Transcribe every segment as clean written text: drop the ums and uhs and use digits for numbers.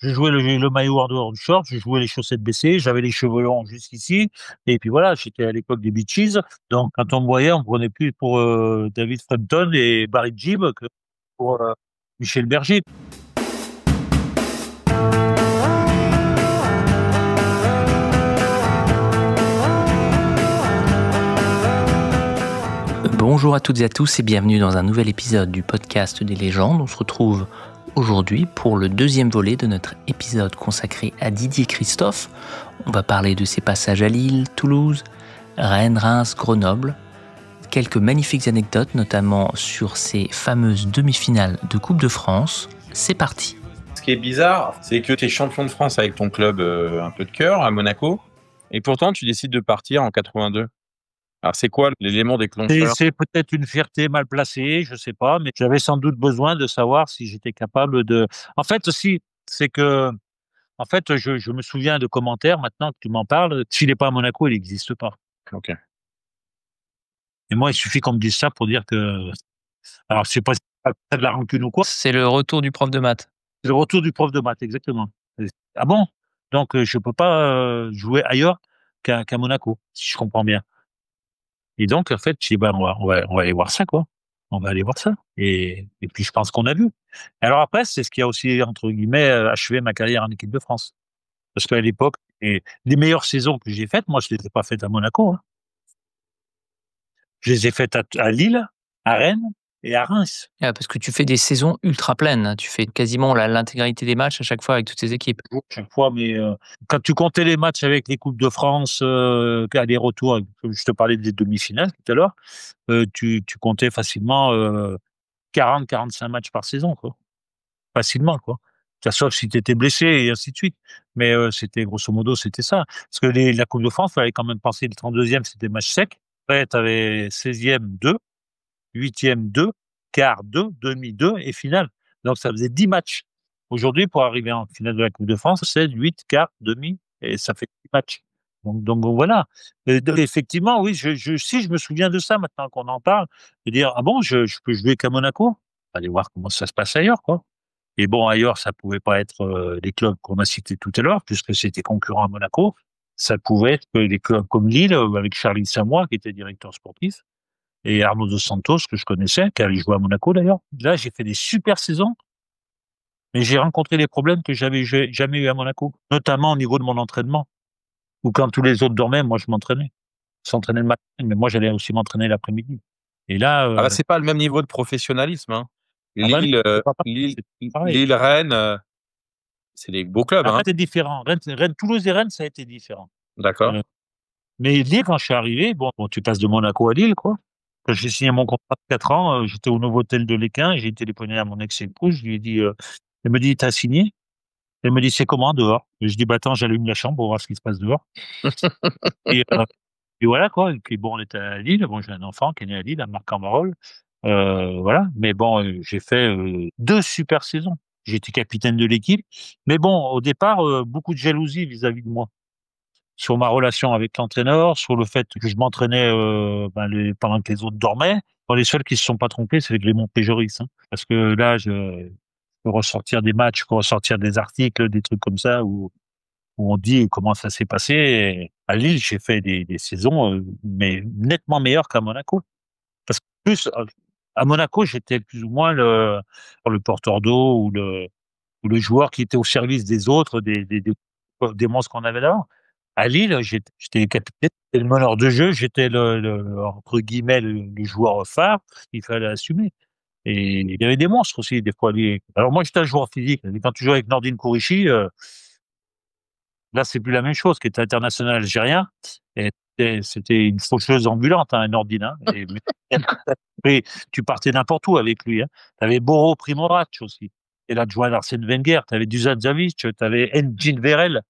Je jouais le maillot en dehors du short, je jouais les chaussettes baissées, j'avais les cheveux longs jusqu'ici et puis voilà, j'étais à l'époque des Bee Gees, donc quand on me voyait, on me prenait plus pour, David Frampton et Barry Gibb que pour, Michel Berger. Bonjour à toutes et à tous et bienvenue dans un nouvel épisode du podcast des légendes. On se retrouve aujourd'hui pour le deuxième volet de notre épisode consacré à Didier Christophe. On va parler de ses passages à Lille, Toulouse, Rennes, Reims, Grenoble. Quelques magnifiques anecdotes, notamment sur ces fameuses demi-finales de Coupe de France. C'est parti. Ce qui est bizarre, c'est que tu es champion de France avec ton club un peu de cœur à Monaco, et pourtant tu décides de partir en 82. Alors c'est quoi l'élément déclencheur? C'est peut-être une fierté mal placée, je sais pas, mais j'avais sans doute besoin de savoir si j'étais capable de en fait aussi, c'est que en fait, je me souviens de commentaires maintenant que tu m'en parles, s'il est pas à Monaco, il n'existe pas. Ok. Et moi, il suffit qu'on me dise ça pour dire que alors c'est pas de la rancune ou quoi, C'est le retour du prof de maths. c'est le retour du prof de maths, exactement. Ah bon? Donc je peux pas, jouer ailleurs qu'à Monaco, si je comprends bien. Et donc en fait, je dis: «Bah, on va aller voir ça, quoi. On va aller voir ça» et puis je pense qu'on a vu. Alors après, c'est ce qui a aussi entre guillemets, «achevé ma carrière en équipe de France». Parce qu'à l'époque et les meilleures saisons que j'ai faites, moi, je les ai pas faites à Monaco, hein. Je les ai faites à Lille, à Rennes et à Reims. Parce que tu fais des saisons ultra pleines. Tu fais quasiment l'intégralité des matchs à chaque fois avec toutes tes équipes. Chaque fois, mais quand tu comptais les matchs avec les coupes de France, aller-retour, je te parlais des demi-finales tout à l'heure, tu comptais facilement, 40-45 matchs par saison, quoi. Facilement, quoi. Sauf si tu étais blessé et ainsi de suite. Mais c'était grosso modo, c'était ça. Parce que la coupe de France, il fallait quand même penser le 32e, c'était match sec. Après, tu avais 16e 2, 8e 2, quart 2, demi 2 et finale. Donc ça faisait 10 matchs. Aujourd'hui, pour arriver en finale de la coupe de France, c'est 8, quart, demi et ça fait 10 matchs. Donc bon, voilà. Donc effectivement, oui, si je me souviens de ça maintenant qu'on en parle, de dire: «Ah bon, je peux jouer qu'à Monaco?» Aller voir comment ça se passe ailleurs, quoi. Et bon, ailleurs, ça pouvait pas être, les clubs qu'on a cités tout à l'heure, puisque c'était concurrent à Monaco. Ça pouvait être les clubs comme Lille, avec Charlie Samoy, qui était directeur sportif, et Arnaud Dos Santos, que je connaissais, qui allait jouer à Monaco d'ailleurs. Là, j'ai fait des super saisons, mais j'ai rencontré des problèmes que j'avais jamais eu à Monaco, notamment au niveau de mon entraînement, où quand tous les autres dormaient, moi je m'entraînais. Ils s'entraînaient le matin, mais moi j'allais aussi m'entraîner l'après-midi. Et là, Ah bah c'est pas le même niveau de professionnalisme, hein. ah bah non, Lille, c'est pas pareil, Lille, c'est pas pareil. Lille, Rennes, c'est des beaux clubs, Rennes, hein. c'est différent. Rennes, Toulouse et Rennes, ça a été différent. D'accord. Heu Mais Lille, quand je suis arrivé, bon, tu passes de Monaco à Lille, quoi. Quand j'ai signé mon contrat de 4 ans, j'étais au Novotel de Lesquin, j'ai téléphoné à mon ex-épouse, je lui ai dit, elle me dit: «Tu as signé?» Elle me dit: «C'est comment dehors?» Et je dis: «Bah, attends, j'allume la chambre pour voir ce qui se passe dehors» et et voilà, quoi et puis bon, on était à Lille. Bon, j'ai un enfant qui est né à Lille, à Marc-en-Barœul, voilà. Mais bon, j'ai fait, 2 super saisons. J'ai été capitaine de l'équipe, mais bon, au départ, beaucoup de jalousie vis-à-vis de moi. Sur ma relation avec l'entraîneur, sur le fait que je m'entraînais, pendant que les autres dormaient. Bon, les seuls qui se sont pas trompés, c'est Clément Péjoris, hein. Parce que là, je peux ressortir des matchs, je peux ressortir des articles, des trucs comme ça où on dit comment ça s'est passé et à Lille, j'ai fait des saisons, mais nettement meilleures qu'à Monaco. Parce que plus, à Monaco, j'étais plus ou moins le porteur d'eau ou le joueur qui était au service des autres, des monstres qu'on avait là. À Lille, j'étais le capitaine, j'étais le meneur de jeu, j'étais entre guillemets «le joueur phare», il fallait assumer et il y avait des monstres aussi des fois alors moi j'étais un joueur physique, mais quand tu joues avec Nordine Kourichi, là c'est plus la même chose, qui était international algérien et c'était une faucheuse ambulante, hein, Nordine, hein et tu partais n'importe où avec lui, hein. Tu avais Boro Primorac aussi et l'adjoint d'Arsène Wenger, tu avais Dusan Tadic, tu avais Engin Verel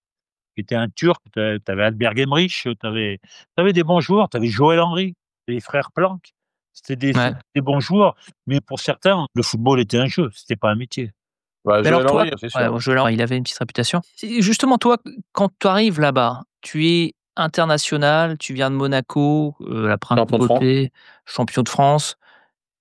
qui était un Turc, tu avais Albert Gemrich, tu avais des bons joueurs, tu avais Joël Henry, les frères Planck. Ouais. C'était des bons joueurs, mais pour certains, le football était un jeu, c'était pas un métier. Bah, Mais alors Joël toi Henry, c'est ouais, sûr. bon, Joël, il avait une petite réputation. Et justement, toi, quand tu arrives là-bas, tu es international, tu viens de Monaco, la Champion de France. principauté, champion de France.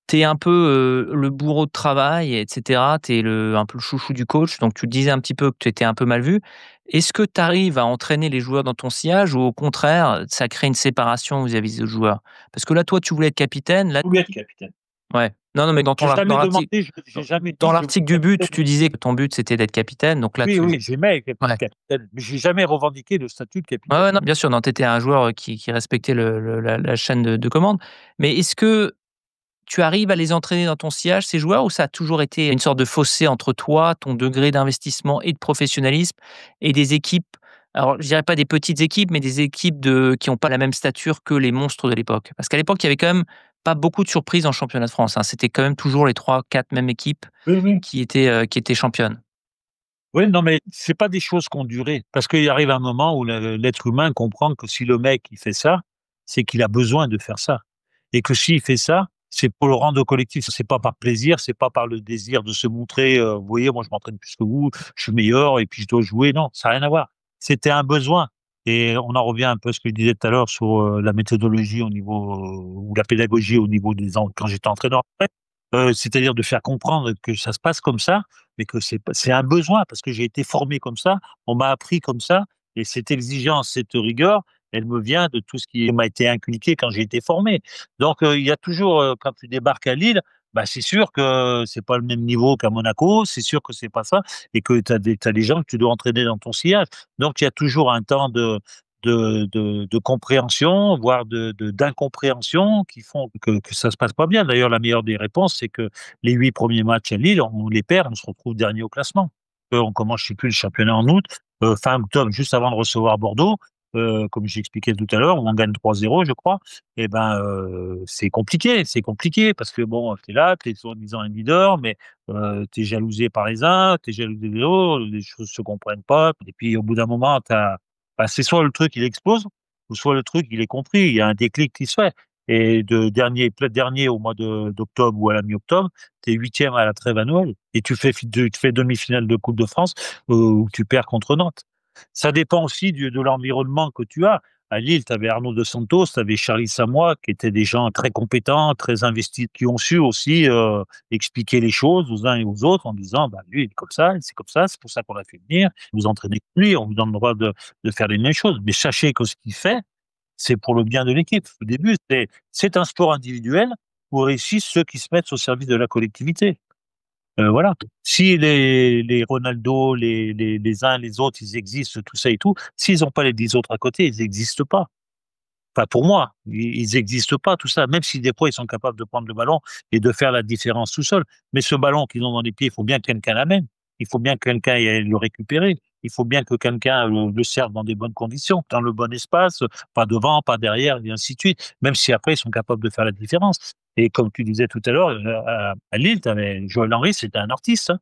tu es un peu, le bourreau de travail et cetera. Tu es un peu le chouchou du coach, donc tu disais un petit peu que tu étais un peu mal vu. Est-ce que tu arrives à entraîner les joueurs dans ton sillage ou au contraire, ça crée une séparation vis-à-vis des autres joueurs? Parce que là, toi, tu voulais être capitaine, là Je voulais être capitaine. ouais. Non, non, mais J'ai jamais demandé, j'ai jamais dans dit: «Je veux l'article du être but, capitaine». tu disais que ton but, c'était d'être capitaine, donc là, Oui, tu oui, j'aimais être ouais. capitaine, mais j'ai jamais revendiqué le statut de Ouais, capitaine. ouais, non, bien sûr, non, tu étais un joueur, qui respectait la chaîne de commande. Mais est-ce que tu arrives à les entraîner dans ton sillage, ces joueurs, ou ça a toujours été une sorte de fossé entre toi, ton degré d'investissement et de professionnalisme et des équipes, alors je dirais pas des petites équipes, mais des équipes qui ont pas la même stature que les monstres de l'époque? Parce qu'à l'époque, il y avait quand même pas beaucoup de surprises en championnat de France, hein. C'était quand même toujours les trois, quatre mêmes équipes Oui, oui. qui étaient championnes. Oui, non, mais c'est pas des choses qui ont duré. Parce qu'il arrive un moment où l'être humain comprend que si le mec, il fait ça, c'est qu'il a besoin de faire ça. Et que s'il fait ça, c'est pour le rendre au collectif. C'est pas par plaisir, c'est pas par le désir de se montrer, vous voyez, moi, je m'entraîne plus que vous, je suis meilleur et puis je dois jouer. Non, ça n'a rien à voir. C'était un besoin. Et on en revient un peu à ce que je disais tout à l'heure sur la méthodologie au niveau, ou la pédagogie au niveau quand j'étais entraîneur. C'est-à-dire de faire comprendre que ça se passe comme ça, mais que c'est un besoin parce que j'ai été formé comme ça, on m'a appris comme ça, et cette exigence, cette rigueur, elle me vient de tout ce qui m'a été inculqué quand j'ai été formé. Donc, il y a toujours, quand tu débarques à Lille, bah, c'est sûr que c'est pas le même niveau qu'à Monaco, c'est sûr que c'est pas ça, et que tu as des gens que tu dois entraîner dans ton sillage. Donc, il y a toujours un temps de compréhension, voire d'incompréhension, qui font que ça se passe pas bien. D'ailleurs, la meilleure des réponses, c'est que les 8 premiers matchs à Lille, on les perd, on se retrouve dernier au classement. On commence, je sais plus, le championnat en août, fin octobre, juste avant de recevoir Bordeaux, comme j'expliquais tout à l'heure, où on gagne 3-0, je crois. Et ben, c'est compliqué parce que bon, tu es là, tu es soi-disant un leader, mais tu es jalousé par les uns, tu es jalousé des autres, les choses se comprennent pas, et puis au bout d'un moment, bah, c'est soit le truc il explose, ou soit le truc il est compris. Il y a un déclic qui se fait. Et dernier au mois d'octobre ou à la mi-octobre, tu es 8e à la trêve à Noël et tu fais demi-finale de Coupe de France, où tu perds contre Nantes. Ça dépend aussi de l'environnement que tu as. À Lille, tu avais Arnaud de Santos, tu avais Charly Samoy, qui étaient des gens très compétents, très investis, qui ont su aussi expliquer les choses aux uns et aux autres en disant, bah, lui, il est comme ça, c'est pour ça qu'on l'a fait venir, vous entraînez avec lui, on vous donne le droit de faire les mêmes choses. Mais sachez que ce qu'il fait, c'est pour le bien de l'équipe. Au début, c'est un sport individuel où réussissent ceux qui se mettent au service de la collectivité. Voilà. Si les Ronaldo, les uns, les autres, ils existent, tout ça et tout, s'ils n'ont pas les 10 autres à côté, ils n'existent pas. Enfin, pour moi, ils existent pas, tout ça, même si des fois, ils sont capables de prendre le ballon et de faire la différence tout seuls. Mais ce ballon qu'ils ont dans les pieds, il faut bien que quelqu'un l'amène. Il faut bien que quelqu'un aille le récupérer. Il faut bien que quelqu'un le serve dans des bonnes conditions, dans le bon espace, pas devant, pas derrière, et ainsi de suite. Même si après, ils sont capables de faire la différence. Et comme tu disais tout à l'heure, à Lille, tu avais Joël Henry, c'était un artiste, hein.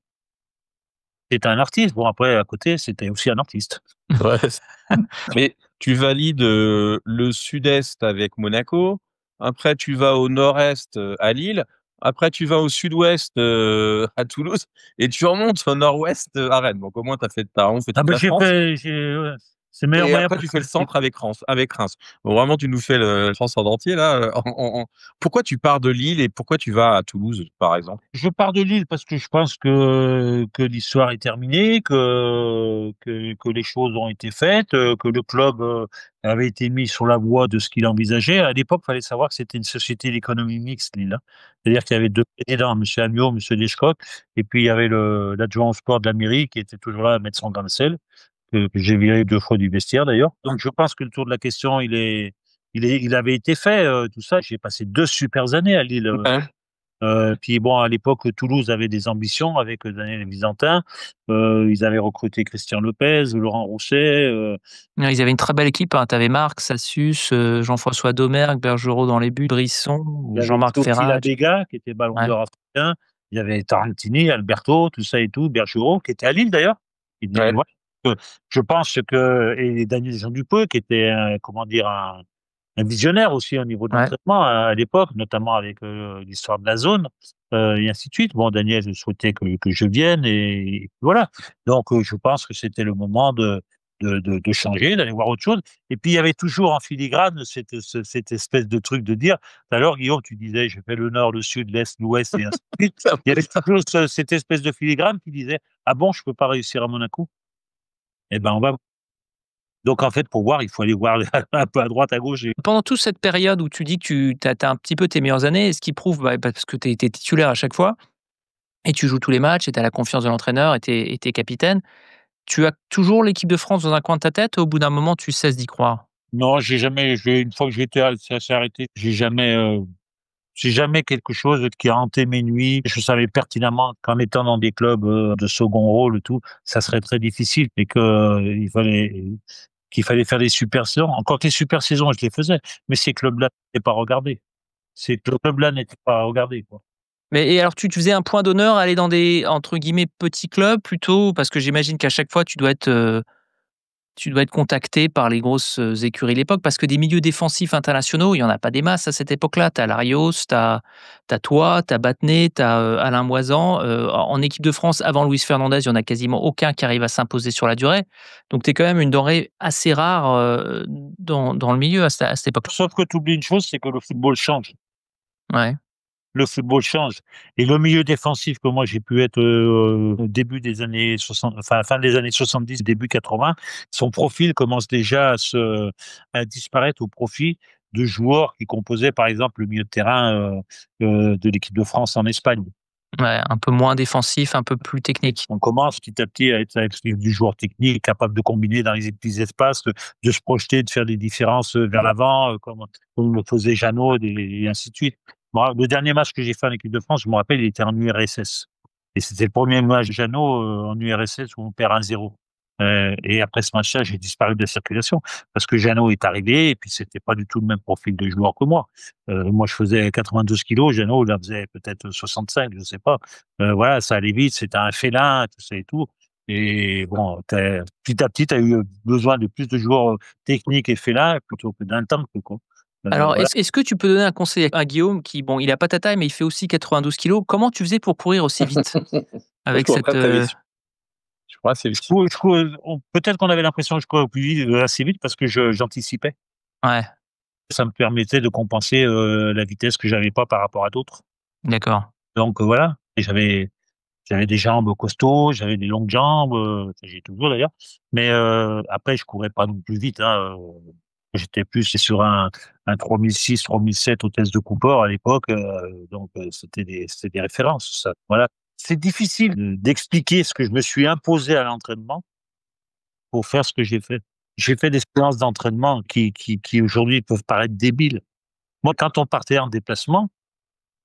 C'était un artiste. Bon, après, à côté, c'était aussi un artiste. Ouais. Mais tu valides, le sud-est avec Monaco, après tu vas au nord-est, à Lille, après tu vas au sud-ouest, à Toulouse et tu remontes au nord-ouest, à Rennes. Donc au moins tu as vraiment fait Ah toute ben, la France. ouais, c'est le meilleur Et moyen après pour tu fais le faire. centre avec Reims. Donc vraiment tu nous fais le France en entier là, pourquoi tu pars de Lille et pourquoi tu vas à Toulouse, par exemple? Je pars de Lille parce que je pense que l'histoire est terminée, que les choses ont été faites, que le club avait été mis sur la voie de ce qu'il envisageait. À l'époque, il fallait savoir que c'était une société d'économie mixte, Lille, hein. C'est-à-dire qu'il y avait deux présidents, M. Amiot, M. Deschcoq, et puis il y avait l'adjoint au sport de la mairie qui était toujours là à mettre son grain de sel, que j'ai viré 2 fois du vestiaire d'ailleurs. Donc je pense que le tour de la question, il avait été fait, tout ça. J'ai passé 2 super années à Lille. Ouais. Puis bon, à l'époque, Toulouse avait des ambitions avec Daniel Visantin. Ils avaient recruté Christian Lopez, Laurent Rousset. Ouais, ils avaient une très belle équipe, hein. Tu avais Marc, Sassus, Jean-François Domergue, Bergerot dans les buts, Brisson, Il y avait Jean-Marc Sophie Ferrage. Labega, qui était ballon Ouais, d'or africain. Il y avait Tarantini, Alberto, tout ça et tout, Bergerot, qui était à Lille d'ailleurs. Ouais. Voilà. Je pense que, et Daniel Jean Dupeux, qui était, comment dire, un visionnaire aussi au niveau de ouais. l'entraînement à l'époque, notamment avec l'histoire de la zone, et ainsi de suite. Bon, Daniel souhaitait que je vienne et voilà. Donc, je pense que c'était le moment de changer, d'aller voir autre chose. Et puis, il y avait toujours en filigrane cette espèce de truc de dire, tout à l'heure, Guillaume, tu disais, j'ai fait le nord, le sud, l'est, l'ouest, et ainsi de suite. Il y avait toujours cette espèce de filigrane qui disait, ah bon, je peux pas réussir à Monaco? Eh ben, on va. Donc, en fait, pour voir, il faut aller voir un peu à droite, à gauche. Pendant toute cette période où tu dis que tu as un petit peu tes meilleures années, ce qui prouve, parce que tu es titulaire à chaque fois et tu joues tous les matchs et tu as la confiance de l'entraîneur et tu es capitaine, tu as toujours l'équipe de France dans un coin de ta tête ou au bout d'un moment tu cesses d'y croire? Non, une fois que ça s'est arrêté, j'ai jamais quelque chose qui a hanté mes nuits. Je savais pertinemment qu'en étant dans des clubs de second rôle et tout, ça serait très difficile et que qu'il fallait faire des super saisons. Encore que les super saisons, je les faisais, mais ces clubs-là n'étaient pas regardés. Ces clubs-là n'étaient pas regardés, quoi. Mais et alors tu faisais un point d'honneur à aller dans des, entre guillemets, «petits clubs» plutôt? Parce que j'imagine qu'à chaque fois tu dois être contacté par les grosses, écuries de l'époque parce que des milieux défensifs internationaux, il y en a pas des masses à cette époque-là. Tu as Larios, tu as toi, tu as Battenet, tu as, Alain Moisan. En équipe de France, avant Luis Fernandez, il y en a quasiment aucun qui arrive à s'imposer sur la durée. Donc tu es quand même une denrée assez rare, dans le milieu à cette époque-là. Sauf que tu oublies une chose, c'est que le football change. Ouais, Le football change et le milieu défensif que moi j'ai pu être au début des années 60, enfin fin des années 70, début 80, son profil commence déjà à disparaître au profit de joueurs qui composaient par exemple le milieu de terrain de l'équipe de France en Espagne. ouais, un peu moins défensif, un peu plus technique. On commence petit à petit à être avec du joueur technique, capable de combiner dans les petits espaces, de se projeter, de faire des différences vers l'avant, comme le faisait Jeannot et ainsi de suite. Moi, le dernier match que j'ai fait en équipe de France, je me rappelle, il était en URSS. Et c'était le premier match de Jeannot en URSS où on perd 1-0. Et après ce match-là, j'ai disparu de la circulation parce que Jeannot est arrivé et puis c'était pas du tout le même profil de joueur que moi. Moi, je faisais 92 kilos, Jeannot, il en faisait peut-être 65, je sais pas. Voilà, ça allait vite, c'était un félin, tout ça et tout. Et bon, petit à petit, tu as eu besoin de plus de joueurs techniques et félins plutôt que d'un temps, quoi. Alors, Voilà. est-ce que tu peux donner un conseil à Guillaume qui, bon, il a pas ta taille, mais il fait aussi 92 kilos. Comment tu faisais pour courir aussi vite? Je Avec cours cette, pas très vite. Je cours assez vite. Peut-être qu'on avait l'impression que je courais plus vite, assez vite parce que j'anticipais. ouais, Ça me permettait de compenser la vitesse que j'avais pas par rapport à d'autres. d'accord. Donc voilà. Et j'avais des jambes costauds, j'avais des longues jambes, j'ai toujours d'ailleurs. Mais après, je courais pas non plus vite, hein. J'étais plus sur un 3006, 3007 au test de Cooper à l'époque, donc c'était des références, ça. Voilà. C'est difficile d'expliquer ce que je me suis imposé à l'entraînement pour faire ce que j'ai fait. J'ai fait des séances d'entraînement qui aujourd'hui peuvent paraître débiles. Moi, quand on partait en déplacement,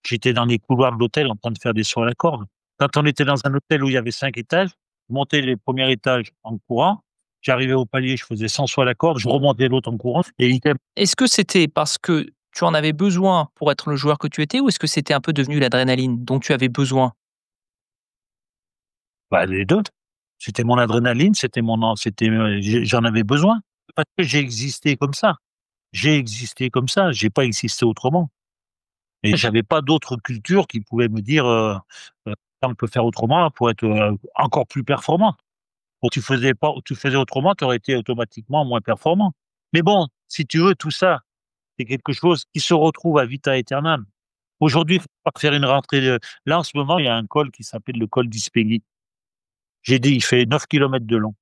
j'étais dans les couloirs de l'hôtel en train de faire des sauts à la corde. Quand on était dans un hôtel où il y avait 5 étages, je montais les premiers étages en courant, j'arrivais au palier, je faisais 100 sauts à la corde, je remontais l'autre en courant et idem. Est-ce que c'était parce que tu en avais besoin pour être le joueur que tu étais ou est-ce que c'était un peu devenu l'adrénaline dont tu avais besoin? Bah, les 2. C'était mon adrénaline, j'en avais besoin parce que j'ai existé comme ça. J'ai existé comme ça, j'ai pas existé autrement et j'avais pas d'autre culture qui pouvait me dire, on peut faire autrement pour être, encore plus performant. Tu faisais autrement, tu aurais été automatiquement moins performant. Mais bon, si tu veux, tout ça, c'est quelque chose qui se retrouve à vita aeternam. Aujourd'hui, il faut pas faire une rentrée là, en ce moment, il y a un col qui s'appelle le col d'Ispégy. J'ai dit, il fait 9 kilomètres de long.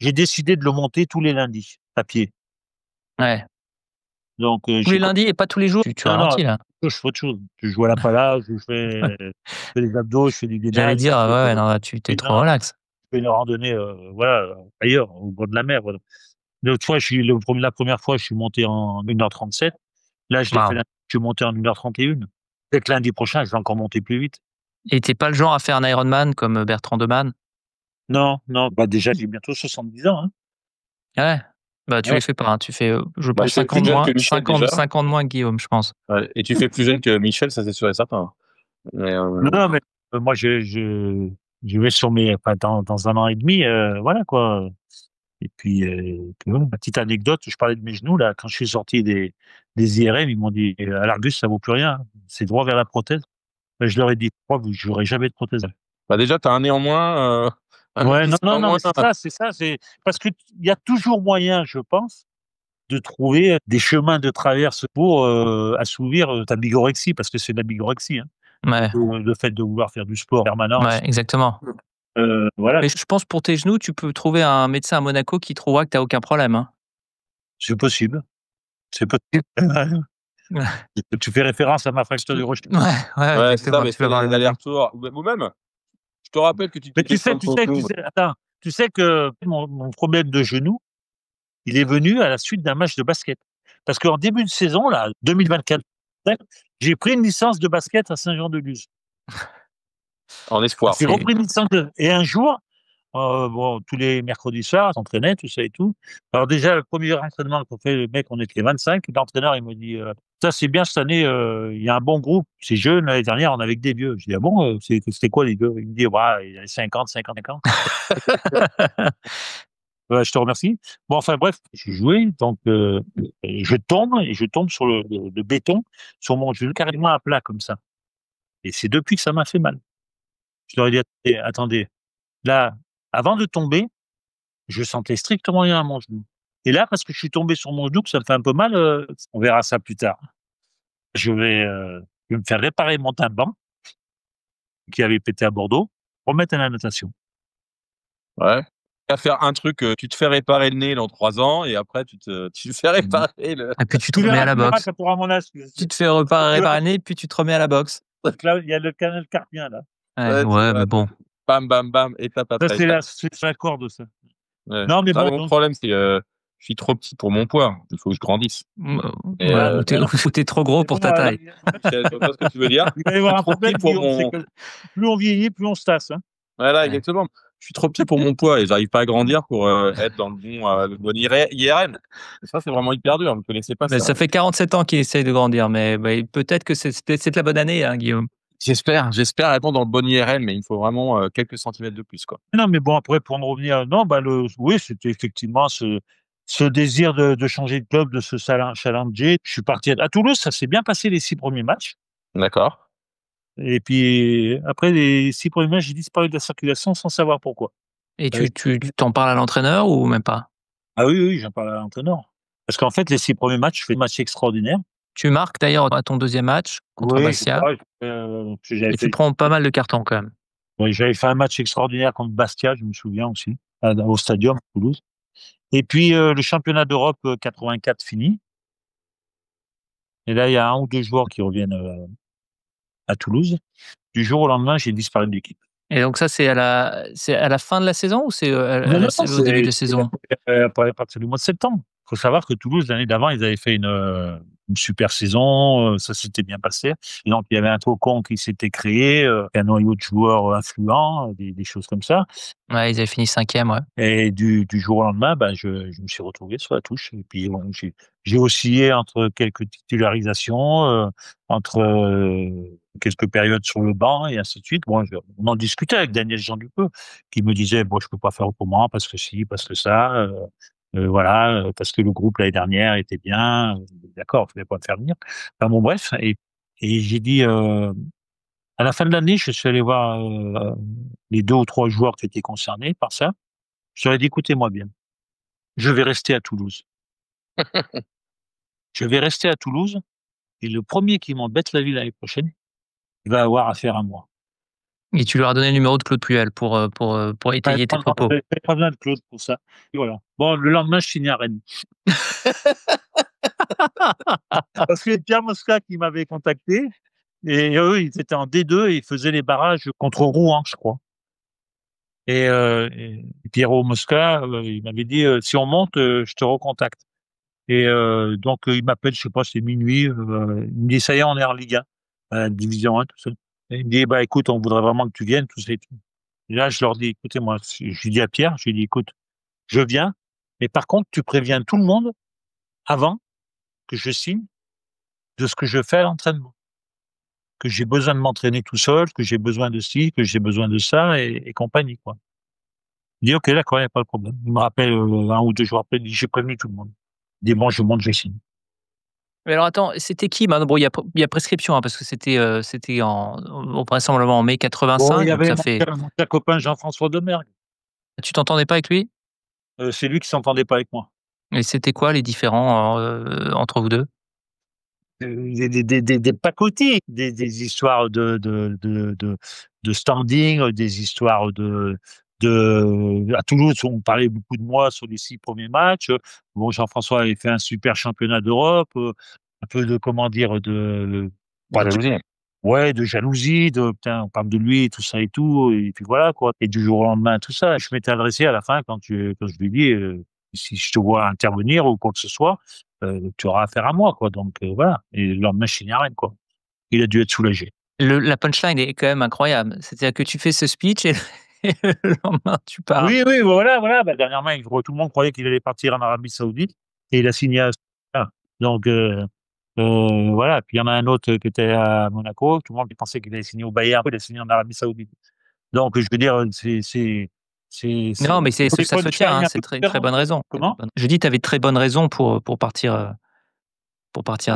J'ai décidé de le monter tous les lundis, à pied. Ouais. Donc, Tous les lundis et pas tous les jours? Tu non, non, ralentis là. je fais autre chose. Je joue à la palage, je fais des abdos, je fais du J'allais gainage, dire, ouais, ouais, non, là, tu je es fais trop non, relax. je fais une randonnée, voilà, ailleurs, au bord de la mer, voilà. L'autre fois, la première fois, je suis monté en 1h37. Là, Waouh. je suis monté en 1h31. Peut-être lundi prochain, je vais encore monter plus vite. Et tu es pas le genre à faire un Ironman comme Bertrand Demann? Non, non, bah, déjà, j'ai bientôt 70 ans, hein. Ouais. Bah, tu Ouais. les fais pas, hein. Tu fais, je Bah, pense je fais 50 plus jeune moins, que Michel déjà. 50 moins que Guillaume, je pense. Ouais, et tu fais plus jeune que Michel, ça c'est sûr et certain. Mais, Non, non, mais moi, je vais sur enfin, dans 1 an et demi, voilà, quoi. Et puis voilà. Ma petite anecdote, je parlais de mes genoux, là, quand je suis sorti des IRM, ils m'ont dit: «À l'Argus, ça vaut plus rien, hein. C'est droit vers la prothèse». Ben, je leur ai dit: «Je crois que j'aurai jamais de prothèse». bah déjà, tu as un nez en moins, Ouais, non, c'est pas mais moins. c'est ça, c'est parce qu'il y a toujours moyen, je pense, de trouver des chemins de traverse pour, assouvir, ta bigorexie, parce que c'est de la bigorexie, hein. Ouais, Le fait de vouloir faire du sport en permanence, ouais, exactement. voilà, Mais je pense pour tes genoux, tu peux trouver un médecin à Monaco qui trouvera que tu as aucun problème, hein. c'est possible, c'est possible. Ouais, Tu fais référence à ma fracture du rocher. ouais, Ouais, c'est ça, exactement, mais tu vas fais voir le lien. l'allers-retour ou même, je te rappelle que tu Mais t'étais fait un poteau. attends, tu sais que mon problème de genou, il est venu à la suite d'un match de basket. Parce qu'en début de saison, là, 2024, j'ai pris une licence de basket à Saint-Jean-de-Luz. En espoir. J'ai repris une licence et un jour, bon, tous les mercredis soirs, on s'entraînait, tout ça et tout. Alors déjà, le premier entraînement qu'on fait, le mec, on était 25. L'entraîneur, il me dit, ça c'est bien cette année, il y a un bon groupe, c'est jeune. L'année dernière, on avait que des vieux. Je dis, ah bon, c'était quoi les vieux? Il me dit, ouais, il y a 50, 55 ans. Ouais, je te remercie. Bon, enfin bref, j'ai joué, donc je tombe sur le béton, sur mon genou, carrément à plat comme ça. Et c'est depuis que ça m'a fait mal. Je leur ai dit, attendez, là, avant de tomber, je sentais strictement rien à mon genou. Et là, parce que je suis tombé sur mon genou, que ça me fait un peu mal, on verra ça plus tard. Je vais me faire réparer mon tympan, qui avait pété à Bordeaux, remettre à la natation. Ouais. À faire un truc, tu te fais réparer le nez dans 3 ans et après tu te fais réparer le Et puis tu te remets à la boxe. Quand tu auras mon âge. Tu te fais réparer le nez, puis tu te remets à la boxe. Là, il y a le canal carpien, là. Ouais, ouais, tu ouais, vas mais bon. bam, bam, bam, étape Ça, après étape. c'est la corde, ça. Ouais. Non, mais Ça, bon, mais mon donc, problème, c'est, je suis trop petit pour mon poids. Il faut que je grandisse et Ouais, voilà. ou t'es trop gros pour ta taille. je vois ce que tu veux dire. Il va y Je avoir suis un trop petit problème, pour Guillaume, c'est mon que plus on vieillit, plus on se tasse, hein. voilà, Ouais. exactement. Je suis trop petit pour mon poids et j'arrive pas à grandir pour, être dans le bon IRM. Ça, c'est vraiment hyper dur. Vous ne connaissez pas Mais ça. ça fait 47 ans qu'il essaye de grandir, mais peut-être que c'est la bonne année, hein, Guillaume. J'espère être dans le bon IRM, mais il me faut vraiment, quelques centimètres de plus, quoi. Non, mais bon, après, pour en revenir, non, bah, oui, c'était effectivement ce désir de changer de club, de se challenger. Je suis parti à Toulouse, ça s'est bien passé les 6 premiers matchs. D'accord. Et puis, après les 6 premiers matchs, j'ai disparu de la circulation sans savoir pourquoi. Et Ouais. tu t'en parles à l'entraîneur ou même pas? Ah oui, oui, j'en parle à l'entraîneur. Parce qu'en fait, les 6 premiers matchs, je fais des matchs extraordinaires. Tu marques d'ailleurs à ton deuxième match contre Oui, c'est Bastia ça, j'avais et tu fait prends pas mal de cartons quand même. oui, j'avais fait un match extraordinaire contre Bastia, je me souviens aussi, au Stadium, à Toulouse. Et puis, le championnat d'Europe, 84 fini. Et là, il y a 1 ou 2 joueurs qui reviennent, à Toulouse. Du jour au lendemain, j'ai disparu de l'équipe. Et donc ça, c'est à la fin de la saison ou c'est, Non, non, non, au début de saison? à partir du mois de septembre. Il faut savoir que Toulouse, l'année d'avant, ils avaient fait une super saison, ça s'était bien passé. Et donc, il y avait un cocon qui s'était créé, un noyau de joueurs influents, des choses comme ça. Ouais, ils avaient fini 5e, ouais. Et du jour au lendemain, ben, je me suis retrouvé sur la touche. Et puis, bon, j'ai oscillé entre quelques titularisations, entre quelques périodes sur le banc et ainsi de suite. Bon, on en discutait avec Daniel Jean Dupeux, qui me disait, bon, je peux pas faire autrement parce que si, parce que ça, voilà, parce que le groupe l'année dernière était bien. D'accord, il fallait pas me faire venir. Enfin bon, bref. Et j'ai dit, à la fin de l'année, je suis allé voir les 2 ou 3 joueurs qui étaient concernés par ça. Je leur ai dit: «Écoutez-moi bien, je vais rester à Toulouse. Je vais rester à Toulouse et le premier qui m'embête la vie l'année prochaine, il va avoir affaire à moi». Et tu leur as donné le numéro de Claude Puel pour étayer tes propos. J'avais pas besoin de Claude pour ça. Et voilà. Bon, le lendemain, je signais à Rennes. Parce que Pierre Mosca qui m'avait contacté et eux, ils étaient en D2 et ils faisaient les barrages contre Rouen, je crois. Et Pierrot Mosca, il m'avait dit: «Si on monte, je te recontacte». Et donc il m'appelle, je sais pas, c'est minuit, il me dit: «Ça y est, on est en Ligue 1, division 1, tout ça». Et il me dit: «Bah, écoute, on voudrait vraiment que tu viennes», tout ça et tout. Et là, je leur dis: «Écoutez-moi», je lui dis à Pierre, je lui dis: «Écoute, je viens, mais par contre, tu préviens tout le monde avant que je signe de ce que je fais à l'entraînement. Que j'ai besoin de m'entraîner tout seul, que j'ai besoin de ci, que j'ai besoin de ça et compagnie, quoi». Il dit: «OK, d'accord, il y a pas de problème». Il me rappelle, 1 ou 2 jours après, il dit: «J'ai prévenu tout le monde». Il dit: «Bon, je monte, je signe». Mais alors attends, c'était qui maintenant? Bon, il y a prescription, hein, parce que c'était vraisemblablement en mai Bon, il 85, y donc avait ça fait mon cher copain Jean-François Demergue. Tu t'entendais pas avec lui? C'est lui qui s'entendait pas avec moi. Et c'était quoi les différends, entre vous 2? Des pacotis, des histoires de standing, des histoires à Toulouse, on parlait beaucoup de moi sur les 6 premiers matchs. Bon, Jean-François avait fait un super championnat d'Europe, un peu de, comment dire, bah, Jalousie. ouais, de jalousie, putain, on parle de lui, tout ça et tout, et puis voilà, quoi. Et du jour au lendemain, tout ça. Je m'étais adressé à la fin quand je lui ai dit, si je te vois intervenir ou quoi que ce soit, tu auras affaire à moi, quoi. Donc, voilà. Et le lendemain, je signe à Rennes, quoi. Il a dû être soulagé. La punchline est quand même incroyable. C'est-à-dire que tu fais ce speech et et le lendemain tu pars. Oui, oui, voilà, voilà. Bah, dernièrement, tout le monde croyait qu'il allait partir en Arabie Saoudite et il a signé à Stuttgart. Donc, voilà. Puis il y en a un autre qui était à Monaco. Tout le monde pensait qu'il allait signer au Bayern. Il a signé en Arabie Saoudite. Donc, je veux dire, c'est Non, mais c'est des ça se tient, hein, punchlines un c'est peu une très différentes. bonne raison. Comment? Je dis, tu avais de très bonnes raisons pour partir à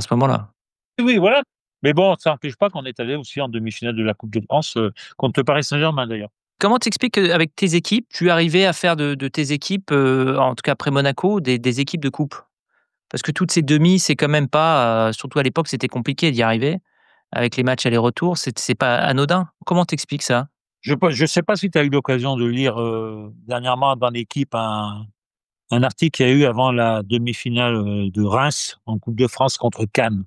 ce moment-là. Oui, oui, voilà. Mais bon, ça n'empêche pas qu'on est allé aussi en demi-finale de la Coupe de France, contre le Paris Saint-Germain, d'ailleurs. Comment t'expliques qu'avec tes équipes, tu arrivais à faire de tes équipes, en tout cas après Monaco, des équipes de coupe? Parce que toutes ces demi, c'est quand même pas, surtout à l'époque, c'était compliqué d'y arriver. Avec les matchs aller-retour, c'est pas anodin. Comment t'expliques ça? Je sais pas si tu as eu l'occasion de lire, dernièrement dans l'équipe un article qu'il y a eu avant la demi-finale, de Reims en Coupe de France contre Cannes.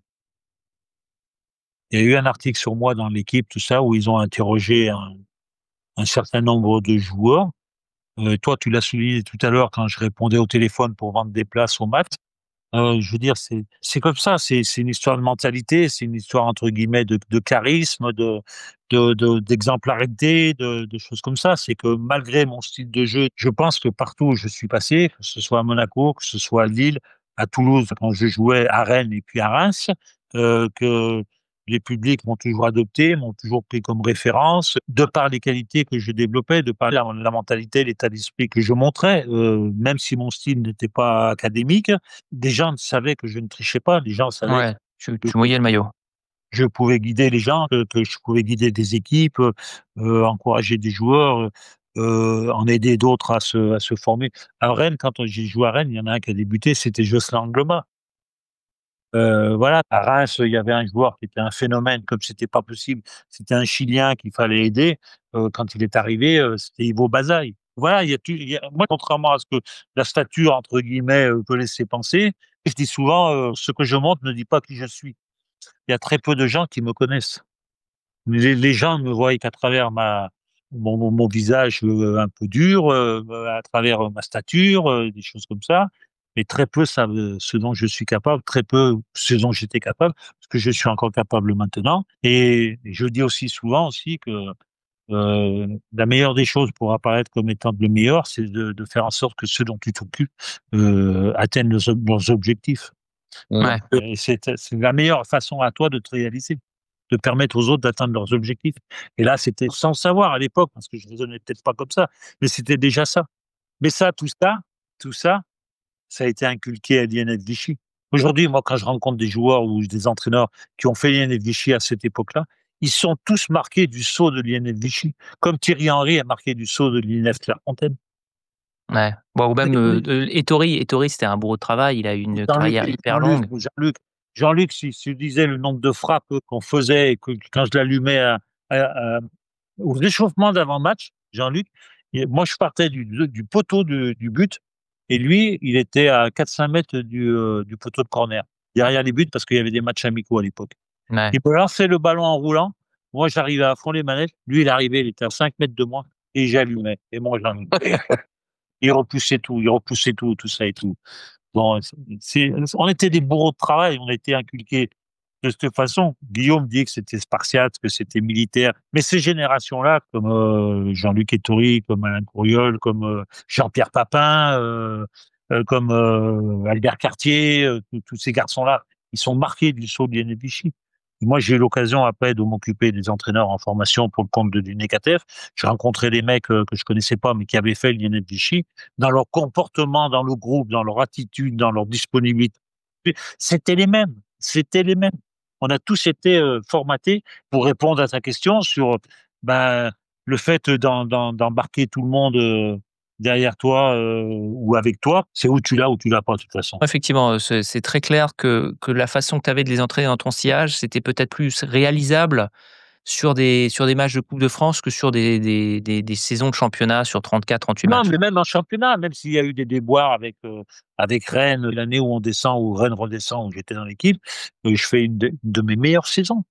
Il y a eu un article sur moi dans l'équipe, tout ça, où ils ont interrogé un certain nombre de joueurs. Toi, tu l'as souligné tout à l'heure quand je répondais au téléphone pour vendre des places au match. Je veux dire, c'est comme ça, c'est une histoire de mentalité, c'est une histoire entre guillemets de charisme, d'exemplarité, de choses comme ça. C'est que malgré mon style de jeu, je pense que partout où je suis passé, que ce soit à Monaco, que ce soit à Lille, à Toulouse, quand je jouais à Rennes et puis à Reims, que les publics m'ont toujours adopté, m'ont toujours pris comme référence, de par les qualités que je développais, de par la mentalité, l'état d'esprit que je montrais, même si mon style n'était pas académique, des gens savaient que je ne trichais pas, les gens savaient Ouais, que tu mouillais le maillot. je pouvais guider les gens, que je pouvais guider des équipes, encourager des joueurs, en aider d'autres à se former. À Rennes, quand j'ai joué à Rennes, il y en a un qui a débuté, c'était Jocelyn Angloma. Voilà, à Reims, il y avait un joueur qui était un phénomène, comme c'était pas possible, c'était un Chilien qu'il fallait aider. Quand il est arrivé, c'était Ivo Bazaï. Voilà, moi, contrairement à ce que la «stature» entre guillemets, peut laisser penser, je dis souvent, «Ce que je montre ne dit pas qui je suis». Il y a très peu de gens qui me connaissent. Les gens ne me voient qu'à travers mon visage, un peu dur, à travers, ma stature, des choses comme ça, mais très peu savent, ce dont je suis capable, très peu ce dont j'étais capable, ce que je suis encore capable maintenant. Et je dis aussi souvent aussi que, la meilleure des choses pour apparaître comme étant le meilleur, c'est de faire en sorte que ceux dont tu t'occupes, atteignent leurs objectifs. Donc, Ouais. c'est la meilleure façon à toi de te réaliser, de permettre aux autres d'atteindre leurs objectifs. Et là, c'était sans le savoir à l'époque, parce que je raisonnais peut-être pas comme ça, mais c'était déjà ça. Mais ça, tout ça, ça a été inculqué à l'INF Vichy. Aujourd'hui, moi, quand je rencontre des joueurs ou des entraîneurs qui ont fait l'INF Vichy à cette époque-là, ils sont tous marqués du sceau de l'INF Vichy, comme Thierry Henry a marqué du sceau de l'INF Clairefontaine. Ouais. Bon, ou même, Oui. Ettori, c'était un bourreau de travail, il a eu une Jean-Luc, carrière hyper Jean-Luc, longue. Jean-Luc, si tu disais le nombre de frappes qu'on faisait et que quand je l'allumais au réchauffement d'avant-match, Jean-Luc, moi je partais du poteau du but et lui, il était à 4-5 mètres du poteau de corner, derrière les buts parce qu'il y avait des matchs amicaux à l'époque. Ouais. Il me lançait le ballon en roulant, moi j'arrivais à fond les manettes, lui il arrivait, il était à 5 mètres de moi et j'allumais et moi j'allumais. Il repoussait tout ça et tout. Bon, on était des bourreaux de travail, on a été inculqués de cette façon. Guillaume dit que c'était spartiate, que c'était militaire, mais ces générations-là, comme Jean-Luc Ettori, comme Alain Couriol, comme Jean-Pierre Papin, comme Albert Cartier, tous ces garçons-là, ils sont marqués du sceau de Lionel Vichy. Moi, j'ai eu l'occasion après de m'occuper des entraîneurs en formation pour le compte de l'UNECATF. J'ai rencontré des mecs que je connaissais pas, mais qui avaient fait le Lionel Vichy. Dans leur comportement, dans le groupe, dans leur attitude, dans leur disponibilité, c'était les mêmes. C'était les mêmes. On a tous été formatés pour répondre à ta question sur ben, le fait d'embarquer tout le monde. derrière toi ou avec toi, c'est où tu l'as ou tu l'as pas de toute façon. Effectivement, c'est très clair que la façon que tu avais de les entraîner dans ton sillage, c'était peut-être plus réalisable sur des matchs de coupe de France que sur des saisons de championnat sur 34-38 Non, matchs. mais même en championnat, même s'il y a eu des déboires avec Rennes, l'année où on descend, où Rennes redescend, où j'étais dans l'équipe, je fais une de mes meilleures saisons.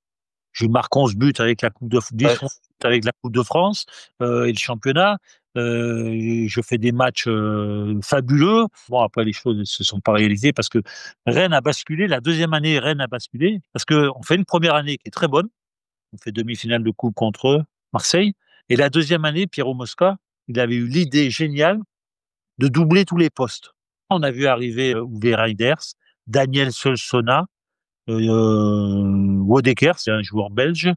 Je marque 11 buts avec la Coupe de 10 Ouais. buts avec la Coupe de France et le championnat. Je fais des matchs fabuleux. Bon, après, les choses ne se sont pas réalisées parce que Rennes a basculé. La deuxième année, Rennes a basculé parce qu'on fait une première année qui est très bonne. On fait demi-finale de coupe contre Marseille. Et la deuxième année, Pierrot Mosca, il avait eu l'idée géniale de doubler tous les postes. On a vu arriver Uwe Reinders, Daniel Solsona, Wodeker, c'est un joueur belge.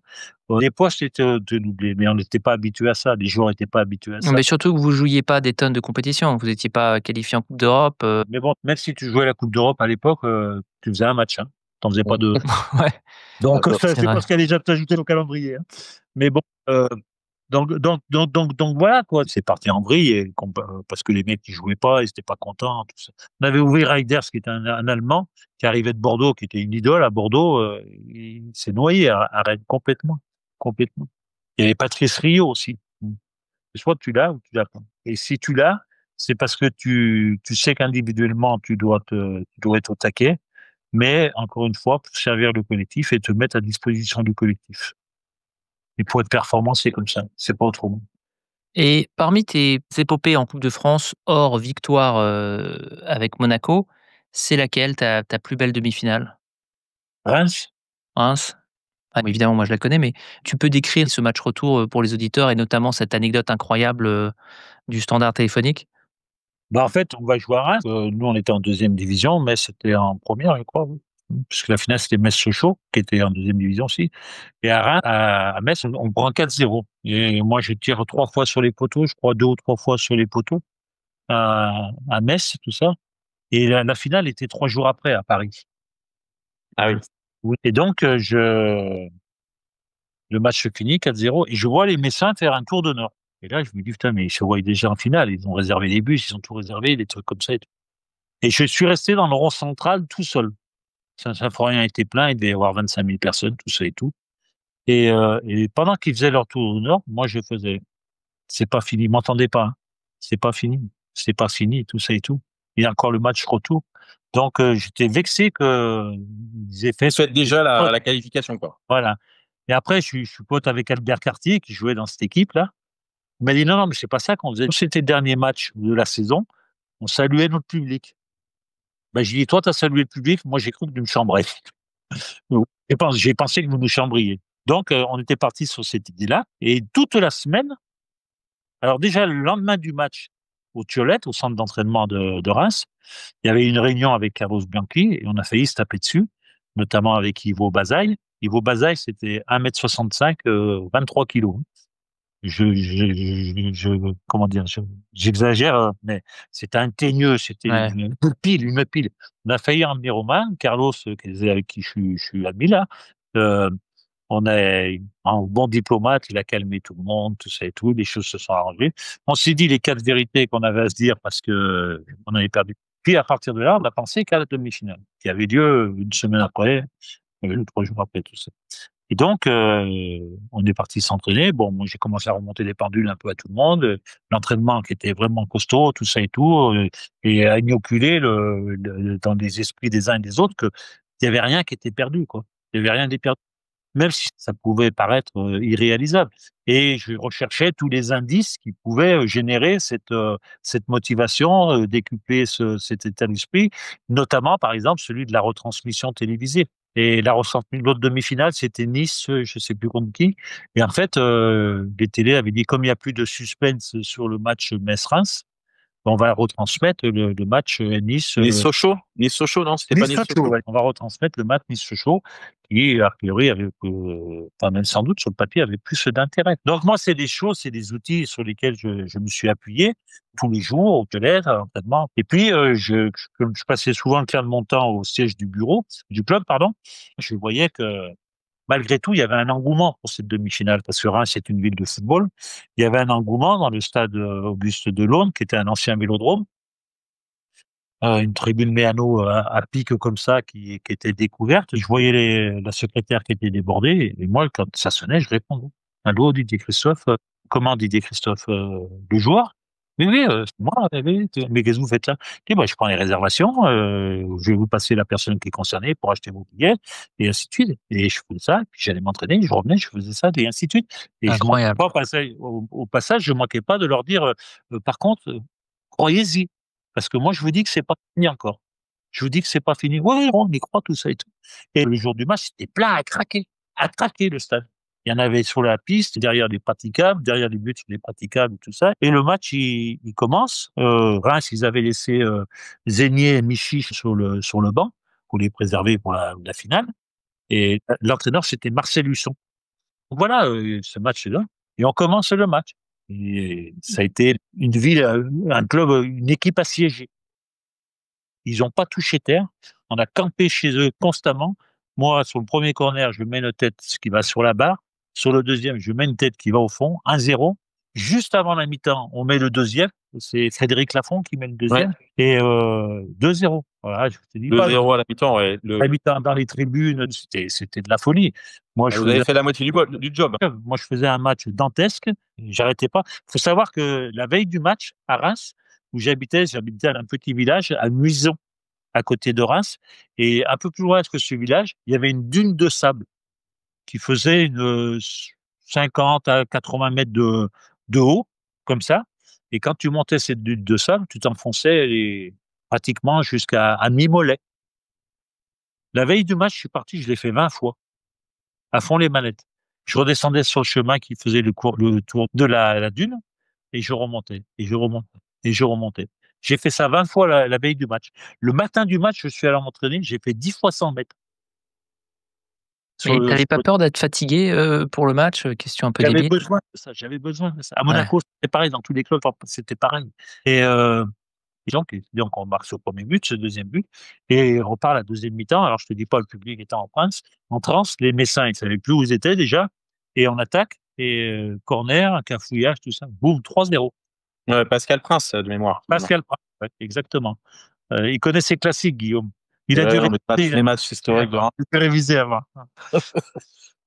Les postes étaient doublés, mais on n'était pas habitué à ça. Les joueurs n'étaient pas habitués à Non, ça. mais surtout que vous jouiez pas des tonnes de compétitions, vous étiez pas qualifié en coupe d'Europe, Mais bon, même si tu jouais la Coupe d'Europe à l'époque, tu faisais un match. Hein. T'en faisais pas deux. ouais, Donc, c'est c'est vrai. pas ce qu'elle a déjà ajouté au calendrier. Hein. Mais bon, donc voilà quoi. C'est parti en vrille parce que les mecs qui jouaient pas, ils étaient pas contents. Tout ça. On avait ouvert Reiders, qui était un Allemand qui arrivait de Bordeaux, qui était une idole à Bordeaux. Il s'est noyé à Rennes complètement, complètement. Il y avait Patrice Rio aussi. Soit tu l'as ou tu l'as pas. Et si tu l'as, c'est parce que tu sais qu'individuellement tu dois être au taquet, mais encore une fois pour servir le collectif et te mettre à disposition du collectif. Et pour être performant, c'est comme ça, c'est pas autrement. Et parmi tes épopées en coupe de France, hors victoire, avec Monaco, c'est laquelle ta plus belle demi-finale? Reims, Reims? Ah, évidemment, moi je la connais, mais tu peux décrire ce match retour, pour les auditeurs et notamment cette anecdote incroyable, du standard téléphonique? bah en fait, on va jouer à Reims. Nous, on était en deuxième division, Metz était en première, je crois. Oui. Puisque la finale, c'était Metz-Sochaux, qui était en deuxième division aussi. Et à Reims, à Metz, on prend 4-0. Et moi, je tire 3 fois sur les poteaux, je crois 2 ou 3 fois sur les poteaux, à Metz, tout ça. Et la finale était 3 jours après, à Paris. Ah oui. Oui. Et donc, le match se finit 4-0 et je vois les Messins faire un tour d'honneur. Et là, je me dis, putain, mais ils se voient déjà en finale. Ils ont réservé les bus, ils ont tout réservé, des trucs comme ça. Et je suis resté dans le rond central tout seul. Saint-Symphorien était plein, il devait y avoir 25 000 personnes, tout ça et tout. Et pendant qu'ils faisaient leur tour d'honneur, moi, je faisais, c'est pas fini, m'entendez pas, hein. C'est pas fini, tout ça et tout. Il y a encore le match retour. Donc, j'étais vexé que ils aient fait Tu souhaites déjà la qualification, quoi. voilà. Et après, je suis pote avec Albert Cartier, qui jouait dans cette équipe-là. Il m'a dit, non, non, mais c'est pas ça qu'on faisait. C'était le dernier match de la saison. On saluait notre public. Ben, j'ai dit, toi, t'as salué le public. Moi, j'ai cru que tu me chambrais. J'ai pensé que vous nous chambriez. Donc, on était parti sur cette idée-là. Et toute la semaine, alors déjà, le lendemain du match, au Tiolette, au centre d'entraînement de Reims, il y avait une réunion avec Carlos Bianchi et on a failli se taper dessus, notamment avec Ivo Bazaille. Ivo Bazaille, c'était 1,65 m, 23 kilos. Comment dire, j'exagère, mais c'était un teigneux, c'était Ouais. une pile. On a failli en venir aux mains. Carlos, avec qui je suis ami là, euh, on est un bon diplomate, il a calmé tout le monde, tout ça et tout, les choses se sont arrangées. On s'est dit les 4 vérités qu'on avait à se dire parce que on avait perdu. Puis à partir de là, on a pensé qu'à la demi-finale, qui avait lieu une semaine après, 3 jours après tout ça. Et donc, on est parti s'entraîner. Bon, moi, j'ai commencé à remonter les pendules un peu à tout le monde. L'entraînement qui était vraiment costaud, tout ça et tout, et à inoculer dans les esprits des uns et des autres que il y avait rien qui était perdu, quoi. Il y avait rien de perdu, même si ça pouvait paraître irréalisable. Et je recherchais tous les indices qui pouvaient générer cette motivation, décupler cet état d'esprit, notamment, par exemple, celui de la retransmission télévisée. Et l'autre demi-finale, c'était Nice, je sais plus contre qui. Et en fait, les télés avaient dit, comme il y a plus de suspense sur le match Metz-Reims, on va retransmettre le match Nice. Nice-Sochaux? Nice-Sochaux, non? C'était pas Nice-Sochaux, Nice-Sochaux? ouais. On va retransmettre le match Nice-Sochaux, qui, a priori, avait, enfin, même sans doute sur le papier, avait plus d'intérêt. Donc, moi, c'est des choses, c'est des outils sur lesquels je me suis appuyé tous les jours, au collège, à l'entraînement. Et puis, comme je passais souvent le quart de mon temps au siège du club, pardon, je voyais que malgré tout, il y avait un engouement pour cette demi-finale, parce que Reims est une ville de football. Il y avait un engouement dans le stade Auguste Delaune, qui était un ancien vélodrome. Une tribune méano à pic comme ça qui était découverte. Je voyais la secrétaire qui était débordée et moi, quand ça sonnait, je répondais. Allô, Didier Christophe. Comment Didier Christophe, le joueur? Oui, oui, c'est moi. Oui, oui. Mais qu'est-ce que vous faites là? Je dis, bah, je prends les réservations. Je vais vous passer la personne qui est concernée pour acheter vos billets et ainsi de suite. Et je faisais ça. Puis j'allais m'entraîner, je revenais, je faisais ça et ainsi de suite. Et je manquais Incroyable. pas au passage, je manquais pas de leur dire, par contre, croyez-y. Parce que moi, je vous dis que c'est pas fini encore. Je vous dis que c'est pas fini. Oui, oui, on y croit, tout ça et tout. Et le jour du match, c'était plein à craquer le stade. Il y en avait sur la piste, derrière les praticables, derrière les buts, les praticables, tout ça. Et le match, il commence. Reims, ils avaient laissé Zénier et Michiche sur le banc pour les préserver pour la finale. Et l'entraîneur, c'était Marcel Husson. Donc voilà, ce match-là. Et on commence le match. Et ça a été une ville, un club, une équipe assiégée. Ils ont pas touché terre. On a campé chez eux constamment. Moi, sur le premier corner, je mets une tête qui va sur la barre. Sur le deuxième, je mets une tête qui va au fond. 1-0. Juste avant la mi-temps, on met le deuxième. C'est Frédéric Lafont qui met le Ouais. deuxième. Et 2-0. Voilà, je te dis pas. 2-0 à la mi-temps, ouais. La mi-temps dans les tribunes, c'était de la folie. Moi, je Vous avez faisais fait la moitié du job. moi, je faisais un match dantesque, j'arrêtais pas. Faut savoir que la veille du match à Reims, où j'habitais à un petit village à Muison, à côté de Reims, et un peu plus loin que ce village, il y avait une dune de sable qui faisait une 50 à 80 mètres de haut, comme ça. Et quand tu montais cette dune de sable, tu t'enfonçais pratiquement jusqu'à mi-mollet. La veille du match, je suis parti, je l'ai fait 20 fois, à fond les manettes. Je redescendais sur le chemin qui faisait le tour de la dune et je remontais et je remontais et je remontais. J'ai fait ça 20 fois la veille du match. Le matin du match, je suis allé m'entraîner, j'ai fait 10 fois 100 mètres. Sur Et le t'avais pas peur d'être fatigué, pour le match? Question un peu J'avais débile. besoin de ça, j'avais besoin de ça. À Ouais. Monaco, c'était pareil, dans tous les clubs, c'était pareil. Et donc on marque ce premier but, ce deuxième but, et on repart la deuxième mi-temps. Alors je te dis pas, le public était en transe, les Messins, ils savaient plus où ils étaient déjà, et on attaque, et corner, un cafouillage, tout ça, boum, 3-0. Ouais, Pascal Prince, de mémoire. Pascal Prat, ouais, exactement. Il connaît ses classiques, Guillaume. Il a dû Ouais, les matchs historiques de avant. Reims. Il a révisé avant.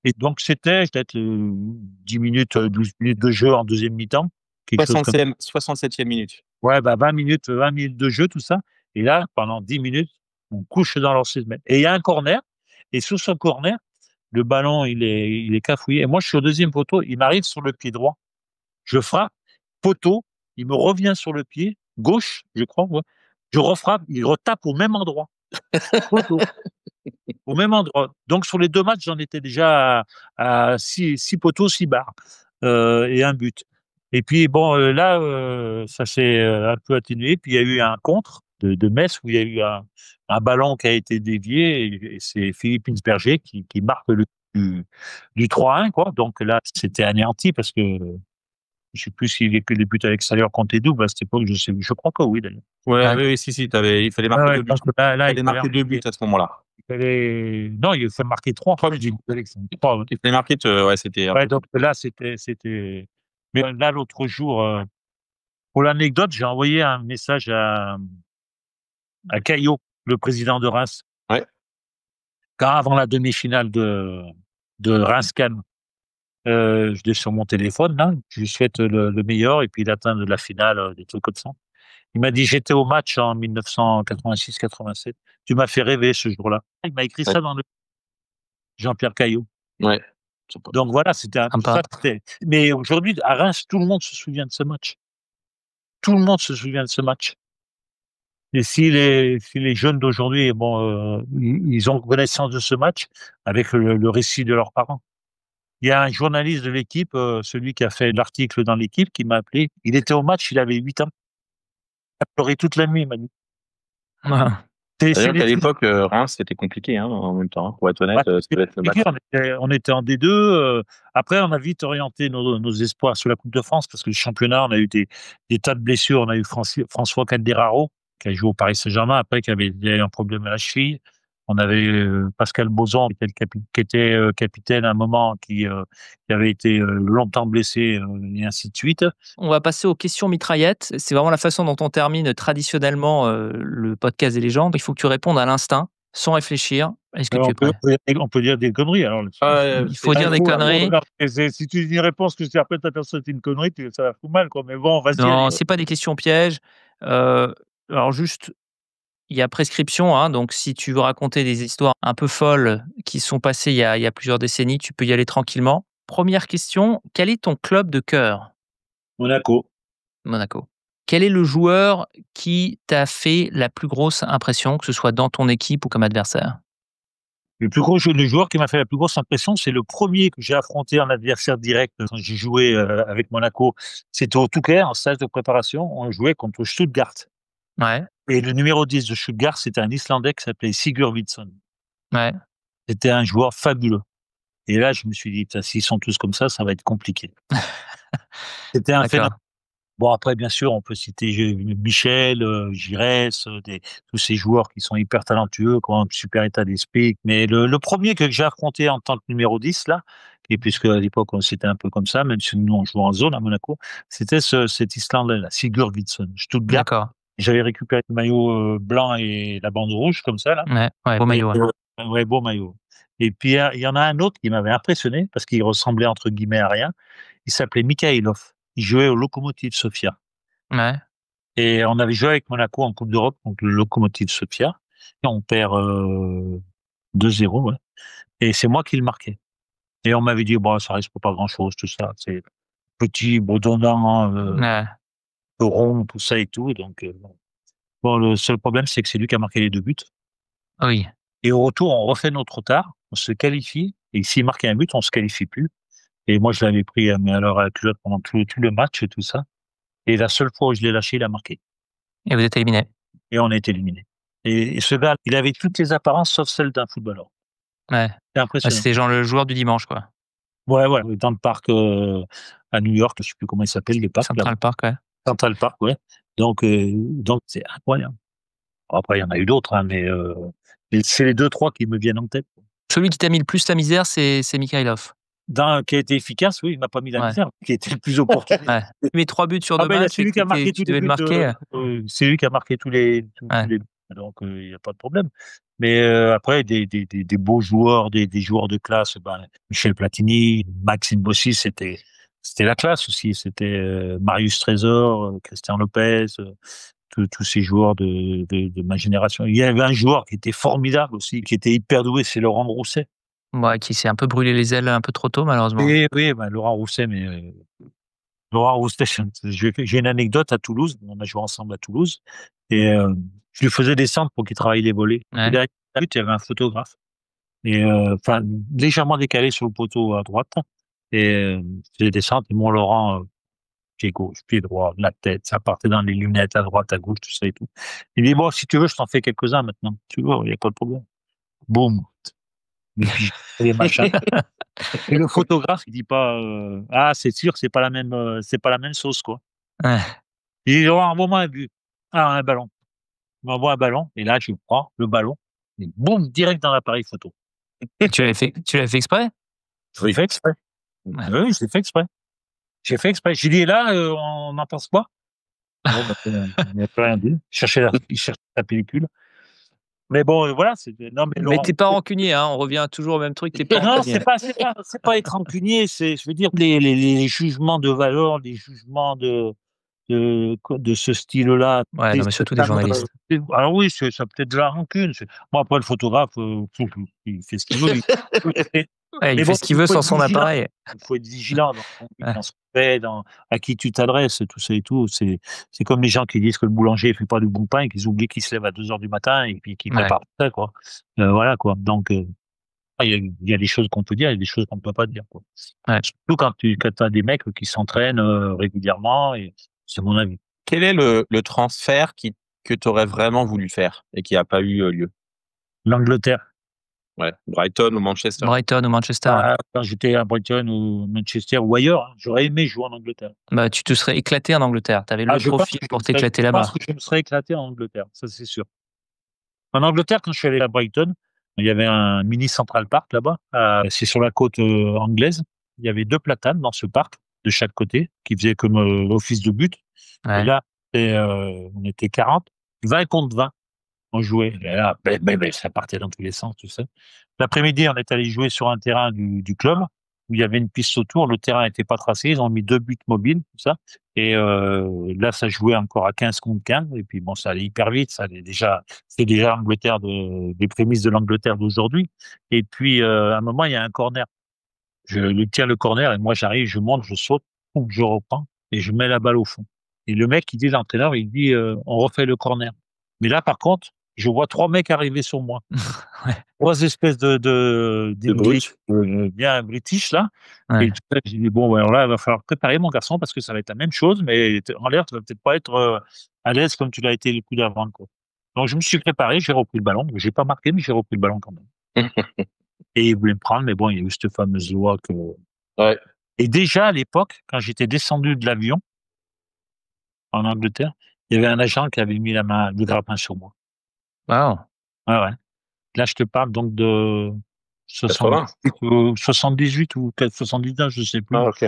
Et donc c'était peut-être 10 minutes, 12 minutes de jeu en deuxième mi-temps, quelque chose comme 67e minute. ouais, bah 20 minutes de jeu, tout ça. Et là, pendant 10 minutes, on couche dans leur 16 mètres. Et il y a un corner, et sur ce corner, le ballon, il est cafouillé. Et moi, je suis au deuxième poteau, il m'arrive sur le pied droit. Je frappe, poteau, il me revient sur le pied gauche, je crois, ouais. Je refrappe, il retape au même endroit. Poteau. Au même endroit. Donc, sur les 2 matchs, j'en étais déjà à 6 poteaux, 6 barres, et un but. Et puis, bon, là, ça s'est un peu atténué. Puis, il y a eu un contre de Metz où il y a eu un ballon qui a été dévié et c'est Philippe Insberger qui marque du 3-1, quoi. Donc là, c'était anéanti parce que je sais plus si les buts à l'extérieur comptaient double à cette époque. Je crois que oui, d'ailleurs. Ouais, Ouais. oui, oui, si, il fallait Ouais, marquer ouais, 2 buts. donc là, Il il fallait marquer 2 buts à ce moment-là. non, il fallait marquer 3. 3 buts. J'ai dit Alexandre, 3, ouais. Il fallait marquer, ouais, c'était un Ouais, peu. donc là, c'était. Mais là, l'autre jour, pour l'anecdote, j'ai envoyé un message à Caillot, le président de Reims, Ouais. avant la demi-finale de Reims-Cannes. Je l'ai sur mon téléphone, là. Je lui souhaite le meilleur et puis l'atteinte de la finale, des trucs comme ça. Il m'a dit, j'étais au match en 1986-87. Tu m'as fait rêver ce jour-là. Il m'a écrit ça dans le Jean-Pierre Caillot. Ouais. Donc voilà, c'était un peu Sympa. ça. Mais aujourd'hui, à Reims, tout le monde se souvient de ce match. Tout le monde se souvient de ce match. Et si les jeunes d'aujourd'hui, bon, ils ont connaissance de ce match avec le récit de leurs parents. Il y a un journaliste de l'équipe, celui qui a fait l'article dans l'équipe, qui m'a appelé. Il était au match, il avait 8 ans. Il a pleuré toute la nuit, il m'a dit. C'est-à-dire qu'à l'époque, Reims, c'était compliqué, hein, en même temps, hein. Pour être honnête, ça devait être le match. On était en D2. Après, on a vite orienté nos espoirs sur la Coupe de France parce que le championnat, on a eu des tas de blessures. On a eu François Calderaro, qui a joué au Paris Saint-Germain, après, qui avait un problème à la cheville. On avait Pascal Bozan qui était capitaine à un moment, qui avait été longtemps blessé et ainsi de suite. On va passer aux questions mitraillettes. C'est vraiment la façon dont on termine traditionnellement le podcast des légendes. Il faut que tu répondes à l'instinct, sans réfléchir. Est-ce que tu es prêt? On peut dire des conneries alors. Il faut dire des conneries. Si tu dis une réponse que après ta personne c'est une connerie, ça va foutre mal quoi. Mais bon, vas-y. Non, c'est pas des questions pièges. Alors juste, il y a prescription, hein, donc si tu veux raconter des histoires un peu folles qui sont passées il y a plusieurs décennies, tu peux y aller tranquillement. Première question, quel est ton club de cœur? Monaco. Monaco. Quel est le joueur qui t'a fait la plus grosse impression, que ce soit dans ton équipe ou comme adversaire? Le joueur qui m'a fait la plus grosse impression, c'est le premier que j'ai affronté en adversaire direct quand j'ai joué avec Monaco. C'était au Touquet, en stage de préparation. On jouait contre Stuttgart. Ouais, Et le numéro 10 de Stuttgart, c'était un Islandais qui s'appelait Sigurdsson. ouais, C'était un joueur fabuleux. Et là, je me suis dit, s'ils sont tous comme ça va être compliqué. C'était un phénomène. d'accord. Bon, après, bien sûr, on peut citer Michel, Giresse, tous ces joueurs qui sont hyper talentueux, qui ont un super état d'esprit. Mais le premier que j'ai affronté en tant que numéro 10, là, et puisque à l'époque, c'était un peu comme ça, même si nous, on jouait en zone à Monaco, c'était cet Islandais-là, Sigurdsson, Stuttgart. D'accord. J'avais récupéré le maillot blanc et la bande rouge, comme ça, là. Ouais, beau maillot. Ouais. Ouais, beau maillot. Et puis, il y en a un autre qui m'avait impressionné, parce qu'il ressemblait, entre guillemets, à rien. Il s'appelait Mikhailov. Il jouait au Lokomotiv Sofia. Ouais, Et on avait joué avec Monaco en Coupe d'Europe contre le Lokomotiv Sofia. Et on perd 2-0, ouais. Et c'est moi qui le marquais. Et on m'avait dit, bon, ça risque pas grand-chose, tout ça. C'est petit, bourdonnant, ouais. rond, tout ça et tout. Donc, bon, le seul problème, c'est que c'est lui qui a marqué les 2 buts. Oui. Et au retour, on refait notre retard, on se qualifie. Et s'il marquait un but, on se qualifie plus. Et moi, je l'avais pris à la culotte pendant tout le match et tout ça. Et la seule fois où je l'ai lâché, il a marqué. Et vous êtes éliminé. Et on a été éliminé. Et ce gars, il avait toutes les apparences sauf celles d'un footballeur. Ouais. C'est impressionnant. C'était genre le joueur du dimanche, quoi. Ouais, dans le parc à New York, je sais plus comment il s'appelle, les parcs. Central Park, ouais. Central Park, ouais. Donc c'est incroyable. Après, il y en a eu d'autres, hein, mais c'est les 2-3 qui me viennent en tête. Celui qui t'a mis le plus la misère, c'est Mikhailov. Qui a été efficace, oui, il m'a pas mis la Ouais. misère, qui était le plus opportun. Ouais. Tu mets 3 buts sur 2 Ben, matchs c'est et lui qui a marqué tu tous les devais le buts. marquer. C'est lui qui a marqué tous les Ouais. buts. Donc il y a pas de problème. Mais après des beaux joueurs, des joueurs de classe, Michel Platini, Maxime Bossy, c'était la classe aussi. C'était Marius Trésor, Christian Lopez, tous ces joueurs de ma génération. Il y avait un joueur qui était formidable aussi, qui était hyper doué, c'est Laurent Rousset. Ouais, qui s'est un peu brûlé les ailes un peu trop tôt, malheureusement. Oui, Laurent Rousset, mais Laurent Roustet, j'ai une anecdote à Toulouse. On a joué ensemble à Toulouse et je lui faisais descendre pour qu'il travaille les volets. Ouais. Et derrière la butte, il y avait un photographe et légèrement décalé sur le poteau à droite. Et je faisais descendre et mon Laurent, pied gauche, pied droit, la tête, ça partait dans les lunettes à droite, à gauche, tout ça et tout. Il me dit bon, si tu veux, je t'en fais quelques-uns maintenant. Tu vois, il n'y a pas de problème. Boum. Et puis les machins. Et le photographe, il dit pas ah c'est sûr, c'est pas la même sauce quoi. Ouais. Il dit envoie-moi un but. Ah un ballon. Il m'envoie un ballon et là je prends le ballon et boum direct dans l'appareil photo. Tu l'avais fait exprès? Je l'ai fait exprès. Ouais. Oui, je l'ai fait exprès. J'ai fait exprès. J'ai dit et là on en pense quoi? Bon il n'a plus rien dit. Il cherchait la pellicule. Mais bon voilà, non mais Mais Laurent. t'es pas rancunier, hein, on revient toujours au même truc, t'es pas Non, rancunier. c'est pas être rancunier, je veux dire les jugements de valeur, les jugements de ce style-là. Ouais, non, mais surtout des journalistes. Alors oui, ça peut être de la rancune. Moi, après, le photographe, il fait ce qu'il veut. Ouais, il Mais fait bon, ce qu'il veut faut sans être son vigilant. appareil. Il faut être vigilant Ouais. dans ce qu'on fait, à qui tu t'adresses, tout ça et tout. C'est comme les gens qui disent que le boulanger ne fait pas du bon pain et qu'ils oublient qu'il se lève à 2 heures du matin et puis qu'il Ouais. prépare ça, quoi. Voilà, quoi. Donc, il y a des choses qu'on peut dire, il y a des choses qu'on ne peut pas dire, quoi. Ouais. Surtout quand tu as des mecs qui s'entraînent régulièrement, et c'est mon avis. Quel est le transfert que tu aurais vraiment voulu faire et qui n'a pas eu lieu? L'Angleterre. Ouais, Brighton ou Manchester? Brighton ou Manchester, ouais. Quand j'étais à Brighton ou Manchester ou ailleurs, j'aurais aimé jouer en Angleterre. Bah, tu te serais éclaté en Angleterre. Tu avais le Je pense profil que pour t'éclater là-bas. Je pense que je me serais éclaté en Angleterre, ça c'est sûr. En Angleterre, quand je suis allé à Brighton, Il y avait un mini Central Park là-bas. C'est sur la côte anglaise. Il y avait 2 platanes dans ce parc de chaque côté qui faisaient comme office de but. Et Ouais. là, on était 40, 20 contre 20. On jouait. Et là, ça partait dans tous les sens, tout ça. L'après-midi, on est allé jouer sur un terrain du club où il y avait une piste autour. Le terrain n'était pas tracé. Ils ont mis 2 buts mobiles, tout ça. Et là, ça jouait encore à 15 contre 15. Et puis bon, ça allait hyper vite. C'est déjà l'Angleterre des prémices de l'Angleterre d'aujourd'hui. Et puis à un moment, il y a un corner. Je lui tire le corner et moi j'arrive, je monte, je saute, je reprends et je mets la balle au fond. Et le mec, l'entraîneur, il dit, on refait le corner. Mais là, par contre, je vois 3 mecs arriver sur moi. Ouais. 3 espèces De d'English, brut. bien british, là. Ouais. Et tout ça, j'ai dit, bon, ben, alors là, il va falloir préparer mon garçon parce que ça va être la même chose, mais en l'air, tu vas peut-être pas être à l'aise comme tu l'as été le coup d'avant, quoi. Donc, je me suis préparé, j'ai repris le ballon. J'ai pas marqué, mais j'ai repris le ballon quand même. Et il voulait me prendre, mais bon, il y a eu cette fameuse loi que. Ouais. Et déjà, à l'époque, quand j'étais descendu de l'avion, en Angleterre, il y avait un agent qui avait mis le grappin sur moi. Wow. Ouais, ouais. Là, je te parle donc de 80. 78 ou 79, je sais plus. Ah, ok.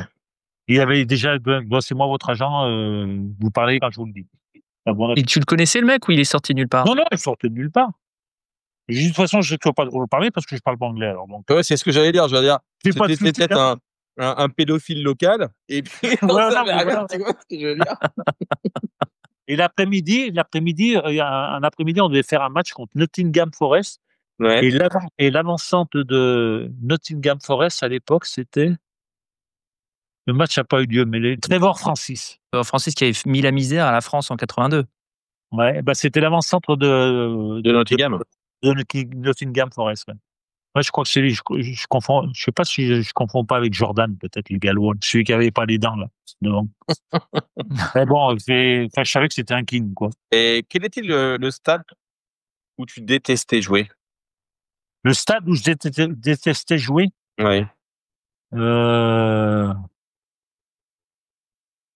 Il y avait déjà, bon, c'est moi votre agent, vous parlez quand je vous le dis. Ah bon, Et tu le connaissais le mec ou il est sorti nulle part? non, non, il sortait de nulle part. J'ai dit, de toute façon, je ne peux pas trop le parler parce que je parle pas anglais, alors donc. Ouais, c'est ce que j'allais dire. Je veux dire, J'ai pas de c'était soucis, peut-être hein. un pédophile local, et puis on Ouais, non, savait mais rien, voilà. tu vois ce que je veux dire? Et l'après-midi, il y a un après-midi, on devait faire un match contre Nottingham Forest. Ouais. Et l'avancante de Nottingham Forest à l'époque, c'était le match n'a pas eu lieu, mais Trevor Francis. Francis qui avait mis la misère à la France en 82. Ouais, bah c'était l'avant-centre De Nottingham. de Nottingham Forest. Ouais. Ouais, je crois que c'est lui. Je confonds. Je sais pas si je confonds pas avec Jordan, peut-être le Gallois, celui qui avait pas les dents là. devant. Mais bon, je savais que c'était un king, quoi. Et quel était le stade où tu détestais jouer? Le stade où je détestais jouer, Ouais. euh,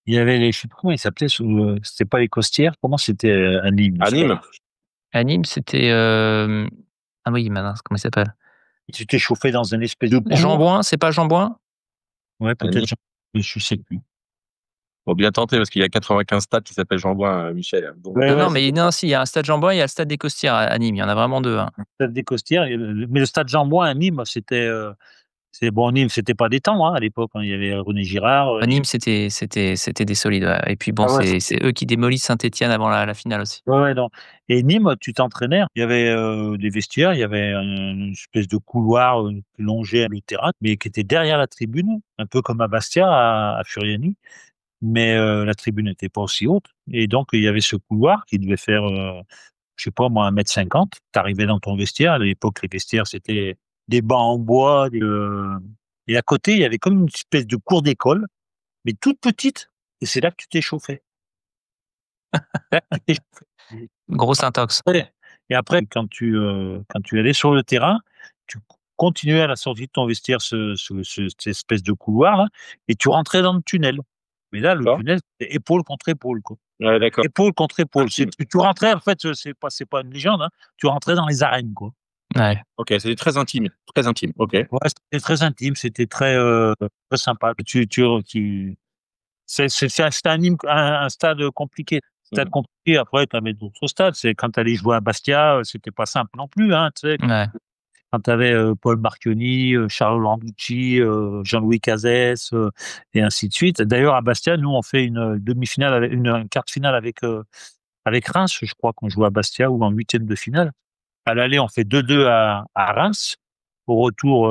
il y avait je sais plus comment il s'appelait, c'était pas les Costières, comment c'était à Nîmes, À Nîmes? À Nîmes, c'était. Ah oui, mince, comment il s'appelle? Tu t'es chauffé dans une espèce de Jean cour. Bouin, c'est pas Jean Bouin? Ouais, À Nîmes. peut-être, je sais plus. Faut bien tenter parce qu'il y a 95 stades qui s'appellent Jean Bouin, Michel. Donc, Ouais, Non, ouais, non, mais non, si, il y a un stade Jean Bouin, il y a le stade des Costières à Nîmes. Il y en a vraiment deux. Hein. le stade des Costières, mais le stade Jean-Bouin à Nîmes, Nîmes, c'était pas des temps, hein, à l'époque, hein. Il y avait René Girard. À Nîmes, c'était des solides. Ouais. Et puis bon, Ah ouais, c'est eux qui démolissent Saint-Étienne avant la finale aussi. ouais, ouais, non. Et Nîmes, tu t'entraînais. Il y avait des vestiaires, il y avait une espèce de couloir qui longeait le terrain, mais qui était derrière la tribune, un peu comme à Bastia, à Furiani. Mais la tribune n'était pas aussi haute. Et donc, il y avait ce couloir qui devait faire, je sais pas moi, 1,50 m. Tu arrivais dans ton vestiaire. À l'époque, les vestiaires, c'était des bancs en bois. Et à côté, il y avait comme une espèce de cour d'école, mais toute petite. Et c'est là que tu t'échauffais. Là que tu t'échauffais. Grosse intox. Ouais. Et après, quand tu allais sur le terrain, tu continuais à la sortie de ton vestiaire cette espèce de couloir-là, et tu rentrais dans le tunnel. Mais là, le d'accord. tunnel, c'était épaule contre épaule, quoi. Ouais, d'accord. Épaule contre épaule. Intime. Tu rentrais, en fait, c'est pas une légende, hein, tu rentrais dans les arènes, quoi. Ouais. Ok, c'était très intime. Très intime. Ok. Ouais, c'était très intime, c'était très sympa. C'était un stade compliqué. Stade Mhm. compliqué, après, tu avais d'autres stades. C'est quand tu allais jouer à Bastia, c'était pas simple non plus, hein, tu sais. Ouais. Quand tu avais Paul Marchionni, Charles Landucci, Jean-Louis Cazès, et ainsi de suite. D'ailleurs, à Bastia, nous, on fait une demi-finale, une quart de finale avec Reims, je crois qu'on joue à Bastia, ou en huitième de finale. À l'aller, on fait 2-2 à Reims. Au retour,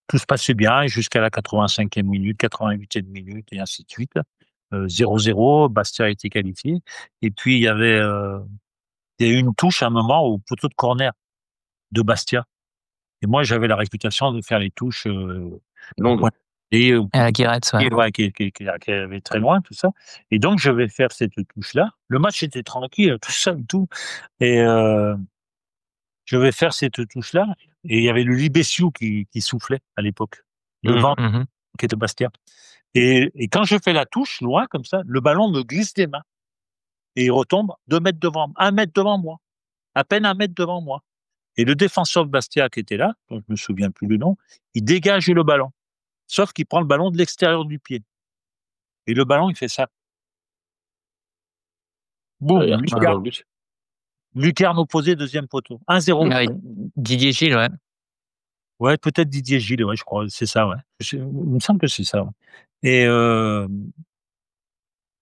tout se passait bien jusqu'à la 85e minute, 88e minute, et ainsi de suite. 0-0, Bastia a été qualifié. Et puis, il y a eu une touche à un moment au poteau de corner de Bastia. Et moi, j'avais la réputation de faire les touches au Longue. point et À la Guéretz, ouais. ouais, qui avait très loin, tout ça. Et donc, je vais faire cette touche-là. Le match était tranquille, tout ça et tout. Et je vais faire cette touche-là. Et il y avait le Libessiou qui soufflait à l'époque. Le vent Mhm. qui était Bastia. Et quand je fais la touche, loin comme ça, le ballon me glisse des mains. Et il retombe 2 mètres devant, 1 mètre devant moi. à peine 1 mètre devant moi. Et le défenseur de Bastia qui était là, dont je me souviens plus le nom, il dégage le ballon. Sauf qu'il prend le ballon de l'extérieur du pied. Et le ballon, il fait ça. Boum, Il retourne dans le but. lucarne opposée, deuxième poteau. 1-0. Ouais, Didier Gilles, ouais. Ouais, peut-être Didier Gilles, ouais, je crois, c'est ça, ouais. Il me semble que c'est ça, ouais. Et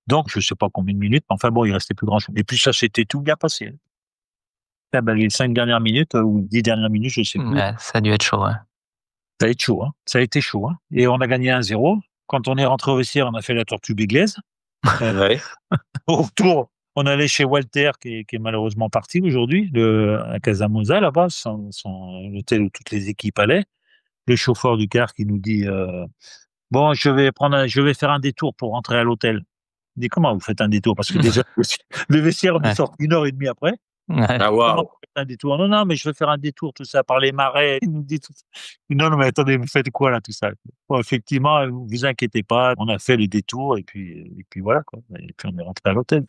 donc, je sais pas combien de minutes, mais enfin bon, il restait plus grand-chose. Et puis ça s'était tout bien passé. Ah ben, les 5 dernières minutes ou 10 dernières minutes, je sais plus. Ouais, ça a dû être chaud, ouais. Ça a été chaud, hein. Ça a été chaud, hein. Et on a gagné 1-0. Quand on est rentré au vestiaire, on a fait la tortue béglaise. Ouais. Au retour, on allait chez Walter, qui est malheureusement parti aujourd'hui, à Casamosa, là-bas, l'hôtel où toutes les équipes allaient. Le chauffeur du car qui nous dit bon, je vais faire un détour pour rentrer à l'hôtel. Il dit comment vous faites un détour? Parce que déjà, le vestiaire, on est Ouais. sorti 1 heure et demie après. Ouais. Ah, Comment waouh. vous faites un détour? Non, non, mais je vais faire un détour, tout ça, par les marais. Il nous dit tout ça. Non, non, mais attendez, vous faites quoi là, tout ça? Bon, effectivement, vous inquiétez pas, on a fait le détour et puis voilà, quoi. Et puis on est rentré à l'hôtel.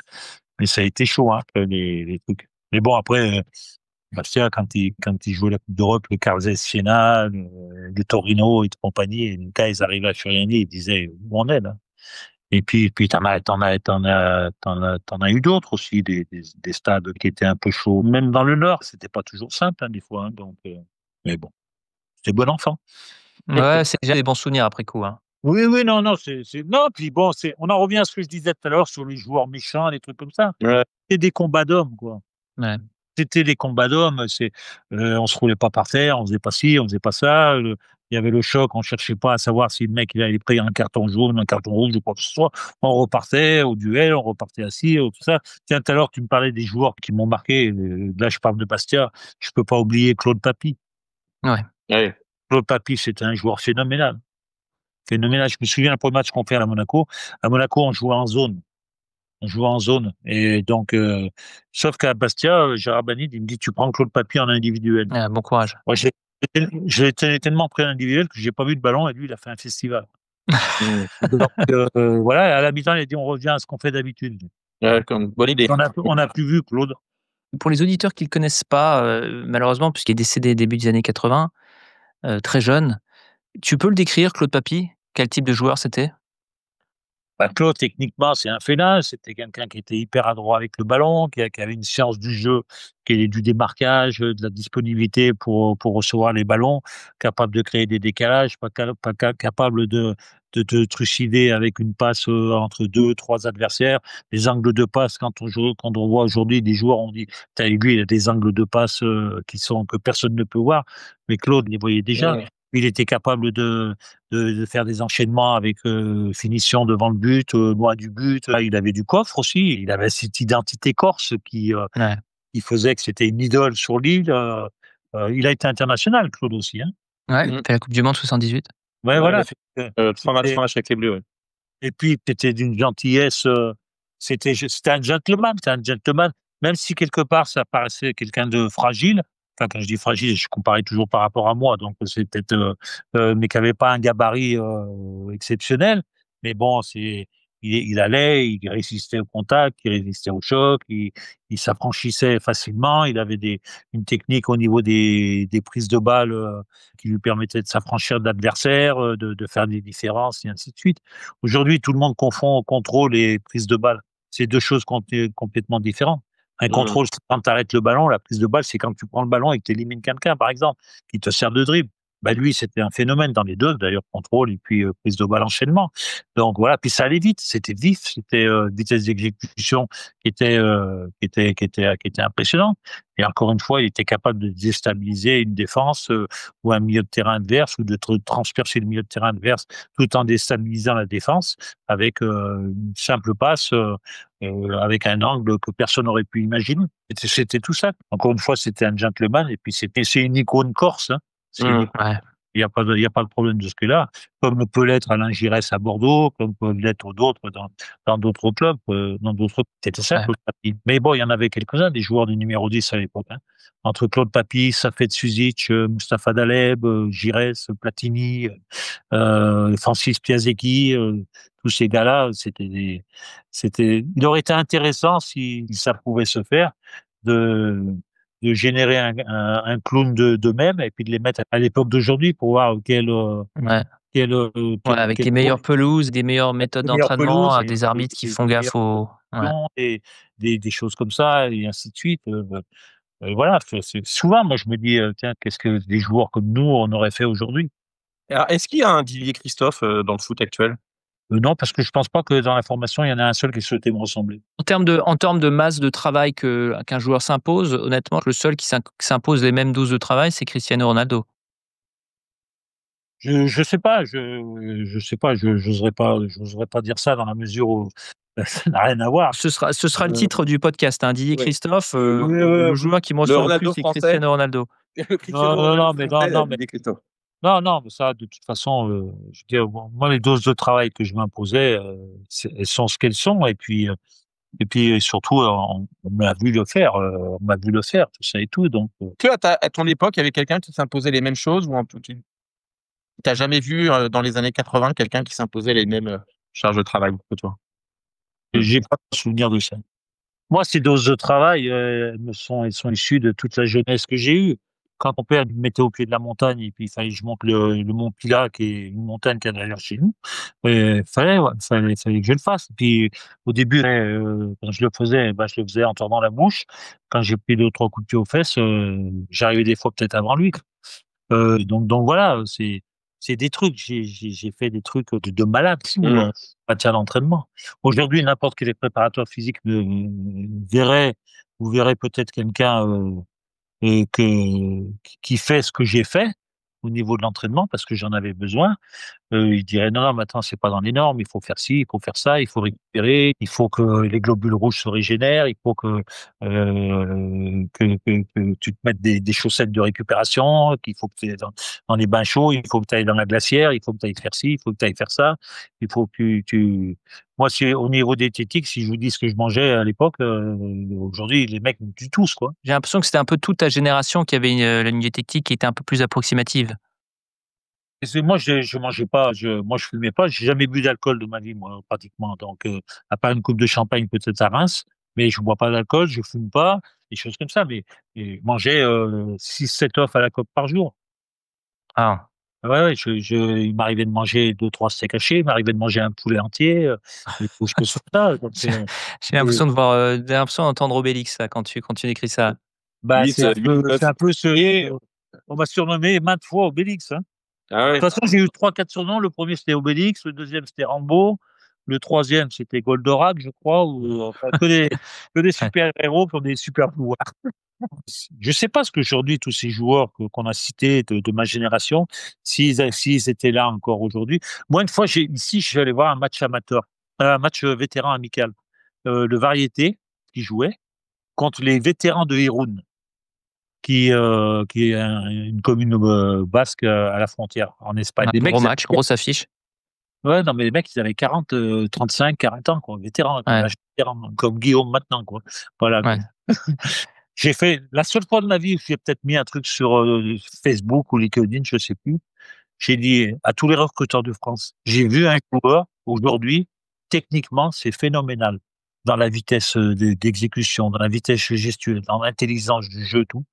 Mais ça a été chaud, hein, les trucs. Mais bon, après, Bastia, quand il jouait la Coupe d'Europe, le Carles Siena, le Torino et compagnie, et quand ils arrivaient à Furiani, ils disaient où on est là. Et puis t'en as eu d'autres aussi, des stades qui étaient un peu chauds. Même dans le Nord, c'était pas toujours simple, hein, des fois, hein, donc, mais bon, c'était bon enfant. Ouais, c'est déjà des bons souvenirs après coup, hein. Oui, oui, non, non, non, puis bon, on en revient à ce que je disais tout à l'heure sur les joueurs méchants, les trucs comme ça. Ouais. C'est des combats d'hommes, quoi. Ouais. C'était des combats d'hommes, on se roulait pas par terre, on faisait pas ci, on faisait pas ça. Il y avait le choc, on cherchait pas à savoir si le mec il avait pris un carton jaune, un carton rouge ou quoi que ce soit. On repartait au duel, on repartait assis, tout ça. Tiens, tout à l'heure tu me parlais des joueurs qui m'ont marqué. Là, je parle de Bastia. Je peux pas oublier Claude Papy. Ouais. Ouais. Claude Papy, c'était un joueur phénoménal, phénoménal. Je me souviens le premier match qu'on fait à Monaco. À Monaco, on jouait en zone. On jouait en zone. Et donc, sauf qu'à Bastia, Gérard Banid, il me dit, tu prends Claude Papy en individuel. Bon courage. Moi, j'ai été tellement pris en individuel que j'ai pas vu de ballon et lui, il a fait un festival. Donc, voilà, à la mi-temps, il a dit, on revient à ce qu'on fait d'habitude. Ouais, bonne idée. On a plus vu Claude. Pour les auditeurs qui le connaissent pas, malheureusement, puisqu'il est décédé début des années 80, très jeune, tu peux le décrire, Claude Papy? Quel type de joueur c'était? Bah, Claude, techniquement, c'est un félin. C'était quelqu'un qui était hyper adroit avec le ballon, qui avait une science du jeu, du démarquage, de la disponibilité pour recevoir les ballons, capable de créer des décalages, capable de trucider avec une passe entre deux, trois adversaires. Les angles de passe, quand on voit aujourd'hui des joueurs, on dit, lui, il a des angles de passe que personne ne peut voir. Mais Claude les voyait déjà. Ouais. Il était capable de faire des enchaînements avec finition devant le but, loin du but. Là, il avait du coffre aussi. Il avait cette identité corse Ouais. qui faisait que c'était une idole sur l'île. Il a été international, Claude aussi, hein. Ouais, Mmh. fait la coupe du monde 78. Ouais, Ouais, il voilà. a fait 3 matchs Et, avec les Bleus, ouais. et puis, c'était d'une gentillesse. C'était un gentleman. C'était un gentleman. Même si quelque part, ça paraissait quelqu'un de fragile. Enfin, quand je dis fragile, je comparais toujours par rapport à moi. Donc, c'est peut-être, mais qui avait pas un gabarit exceptionnel. Mais bon, il allait, il résistait au contact, il résistait au choc, il s'affranchissait facilement. Il avait une technique au niveau des prises de balles qui lui permettait de s'affranchir de l'adversaire, de faire des différences et ainsi de suite. Aujourd'hui, tout le monde confond contrôle et prise de balle. C'est deux choses complètement différentes. Un contrôle, c'est quand tu arrêtes le ballon. La prise de balle, c'est quand tu prends le ballon et que tu élimines quelqu'un, par exemple, qui te sert de dribble. Bah, lui, c'était un phénomène dans les deux, d'ailleurs, contrôle et puis prise de balle, enchaînement. Donc voilà, puis ça allait vite, c'était vif, c'était vitesse d'exécution qui était impressionnante. Et encore une fois, il était capable de déstabiliser une défense ou un milieu de terrain adverse ou de transpercer le milieu de terrain adverse tout en déstabilisant la défense avec une simple passe. Avec un angle que personne n'aurait pu imaginer. C'était tout ça. Encore une fois, c'était un gentleman et puis c'est une icône corse. Hein. Ouais. Il y a pas de problème de ce là comme peut l'être Alain Giresse à Bordeaux, comme peut l'être d'autres dans d'autres clubs, c'était ça, Ouais. Claude Papy. Mais bon, il y en avait quelques-uns, des joueurs du numéro 10 à l'époque, hein. Entre Claude Papy, Safet Suzic, Mustapha Daleb, Giresse, Platini, Francis Piasecki, tous ces gars-là, il aurait été intéressant si ça pouvait se faire de de générer un clone d'eux-mêmes et puis de les mettre à l'époque d'aujourd'hui pour voir Ouais. quel, Avec les meilleures pelouses, des meilleures méthodes les meilleures d'entraînement, pelouses des arbitres qui font gaffe aux. Ouais. et des choses comme ça et ainsi de suite. Voilà, souvent, moi, je me dis, tiens, qu'est-ce que des joueurs comme nous, on aurait fait aujourd'hui? Alors, est-ce qu'il y a un Didier Christophe dans le foot actuel? Non, parce que je pense pas que dans la formation, il y en a un seul qui souhaitait me ressembler. En termes de masse de travail qu'un joueur s'impose, honnêtement, le seul qui s'impose les mêmes doses de travail, c'est Cristiano Ronaldo. Je sais pas, je sais pas, j'oserais pas dire ça dans la mesure où ça n'a rien à voir. Ce sera le Heu, titre du podcast, hein. Didier Oui. Christophe, oui, le oui, joueur qui me Le ressemble le plus, Ronaldo c'est français, Cristiano Ronaldo. le non, Cristiano non, Ronaldo non, mais non, français, non, mais Didier Christophe. non, non, mais ça, de toute façon, je veux dire, moi, les doses de travail que je m'imposais, elles sont ce qu'elles sont et puis surtout, on m'a vu le faire, on m'a vu le faire, tout ça et tout, donc Tu à ton époque, il y avait quelqu'un qui s'imposait les mêmes choses ou tu n'as jamais vu dans les années 80 quelqu'un qui s'imposait les mêmes charges de travail que toi? Hmm. j'ai pas souvenir de ça. Moi, ces doses de travail, elles sont issues de toute la jeunesse que j'ai eue. Quand mon père me mettait au pied de la montagne et puis il fallait que je monte le mont Pilat, qui est une montagne qu'il y a derrière chez nous, fallait, ouais, fallait que je le fasse. Puis au début, quand je le faisais, bah, je le faisais en tournant la bouche. Quand j'ai pris 2 ou 3 coups de pied aux fesses, j'arrivais des fois peut-être avant lui. Donc voilà, c'est des trucs. J'ai fait des trucs de malade fou, Hmm. matière d'entraînement. Aujourd'hui, n'importe quel préparateur physique verrait vous verrez peut-être quelqu'un, qui fait ce que j'ai fait au niveau de l'entraînement parce que j'en avais besoin. Il dirait: «Non, non, mais attends, c'est pas dans les normes, il faut faire ci, il faut faire ça, il faut récupérer, il faut que les globules rouges se régénèrent, il faut que tu te mettes des chaussettes de récupération, qu'il faut que tu ailles dans les bains chauds, il faut que tu ailles dans la glacière, il faut que tu ailles faire ci, il faut que tu ailles faire ça, il faut que tu» moi, c'est au niveau diététique, si je vous dis ce que je mangeais à l'époque, aujourd'hui, les mecs me tuent tous, quoi. J'ai l'impression que c'était un peu toute ta génération qui avait une diététique qui était un peu plus approximative. Moi, je mangeais pas, moi, je fumais pas, j'ai jamais bu d'alcool de ma vie, moi, pratiquement. Donc, à part une coupe de champagne peut-être à Reims, mais je bois pas d'alcool, je fume pas, des choses comme ça. Mais et je mangeais 6-7 œufs à la coque par jour. Ah. Ouais, ouais, il m'arrivait de manger 2-3 steaks hachés, il m'arrivait de manger un poulet entier, des choses comme ça. Donc, J'ai j'ai l'impression de voir, j'ai l'impression d'entendre Obélix là quand tu décris ça. bah, Limite, limite c'est neuf. un peu ce on m'a surnommé maintes fois Obélix, hein. Ah De ouais. toute façon, j'ai eu 3-4 surnoms. Le premier c'était Obélix, le deuxième c'était Rambo, le troisième c'était Goldorak, je crois, ou enfin que des Ouais. super-héros qui ont des super pouvoirs. Je sais pas ce qu'aujourd'hui tous ces joueurs qu'on a cités de ma génération, s'ils étaient là encore aujourd'hui. Moi, une fois, je suis allé voir un match amateur, un match, vétéran amical, le Variété qui jouait contre les vétérans de Irún, qui est une commune, basque, à la frontière, en Espagne. Ouais, Les mecs, gros ils match, grosse affiche. Ouais, non, mais les mecs, ils avaient 40, 35, 40 ans, quoi, vétérans, quoi, Ouais, l'âge vétéran, comme Guillaume maintenant, quoi. Voilà, ouais. quoi. J'ai fait la seule fois de ma vie où j'ai peut-être mis un truc sur, Facebook ou LinkedIn, je sais plus. J'ai dit à tous les recruteurs de France: «J'ai vu un joueur aujourd'hui, techniquement, c'est phénoménal. Dans la vitesse, d'exécution, dans la vitesse gestuelle, dans l'intelligence du jeu, tout.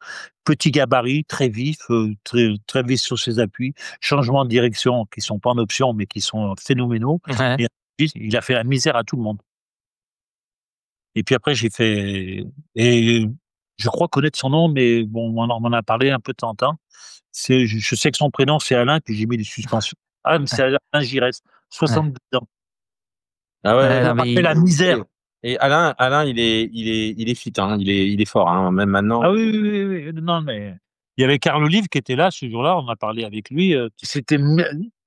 Petit gabarit, très vif, très vif sur ses appuis, changements de direction qui sont pas en option, mais qui sont phénoménaux» Ouais. et ensuite, il a fait la misère à tout le monde. Et puis après, j'ai fait et je crois connaître son nom, mais bon, on en a parlé un peu de temps en temps. Je sais que son prénom, c'est Alain, puis j'ai mis des suspensions. Ah, mais c'est Ouais. Alain Giresse, Ouais. 72 ans. Ah ouais, Ouais, ouais. Il non, m'a fait mais la misère. Et Alain, il est fit, hein. Il est fort, hein, même maintenant. Ah oui, oui, oui, oui, oui, non, mais il y avait Carl Olive qui était là ce jour-là, on a parlé avec lui, c'était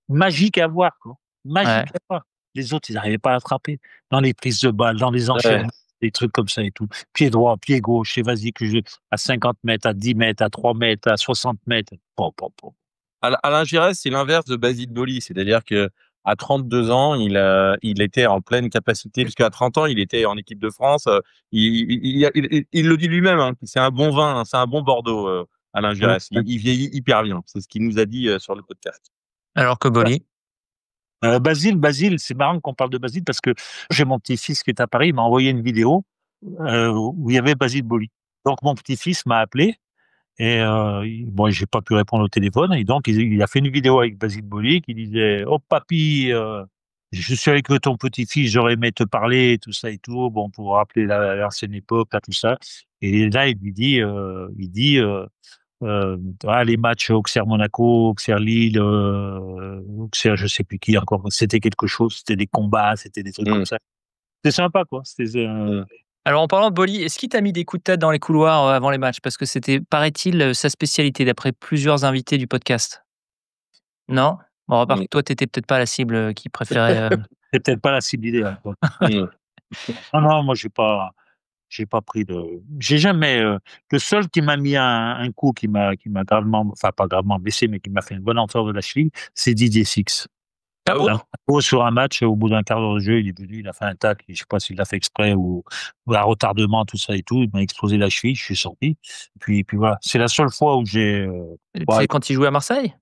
magique à voir, quoi. ouais. Magique à voir. Les autres, ils n'arrivaient pas à attraper. Dans les prises de balles, dans les Ouais. enchaînements, des trucs comme ça et tout. Pied droit, pied gauche et vas-y que je à 50 mètres, à 10 mètres, à 3 mètres, à 60 mètres. Po, po, po. Alain Giresse, c'est l'inverse de Basile Boli, c'est-à-dire que à 32 ans, il était en pleine capacité, puisqu'à 30 ans, il était en équipe de France. Il le dit lui-même, hein, c'est un bon vin, hein, c'est un bon Bordeaux, Alain Ouais, Giresse. ouais. Il vieillit hyper bien. C'est ce qu'il nous a dit sur le podcast. Alors que Boli? Basile, c'est marrant qu'on parle de Basile parce que j'ai mon petit-fils qui est à Paris, il m'a envoyé une vidéo, où il y avait Basile Boli. Donc mon petit-fils m'a appelé et bon, j'ai pas pu répondre au téléphone et donc il a fait une vidéo avec Basile Boli qui disait: «Oh papy, je suis avec ton petit-fils, j'aurais aimé te parler, tout ça et tout, bon pour rappeler l'ancienne époque, là, tout ça». Et là il lui dit, ah, les matchs Auxerre-Monaco, Auxerre-Lille, Auxerre je sais plus qui encore, c'était quelque chose, c'était des combats, c'était des trucs comme ça. C'était sympa quoi, c'était, Alors en parlant de Boli, est-ce qu'il t'a mis des coups de tête dans les couloirs, avant les matchs? Parce que c'était, paraît-il, sa spécialité d'après plusieurs invités du podcast. Non? Bon, remarque que toi, tu étais peut-être pas la cible, qu'il préférait, c'est peut-être pas la cible idéale quoi. Non, non, moi j'ai pas pris de j'ai jamais, le seul qui m'a mis un coup qui m'a gravement, enfin pas gravement blessé, mais qui m'a fait une bonne entorse de la cheville, c'est Didier Six. Ah bon? Un coup sur un match, au bout d'un quart d'heure de jeu, il est venu, il a fait un tacle, je sais pas s'il l'a fait exprès ou un retardement, tout ça et tout, il m'a explosé la cheville, je suis sorti. Puis voilà, c'est la seule fois où j'ai, ouais, c'est quand il jouait à Marseille?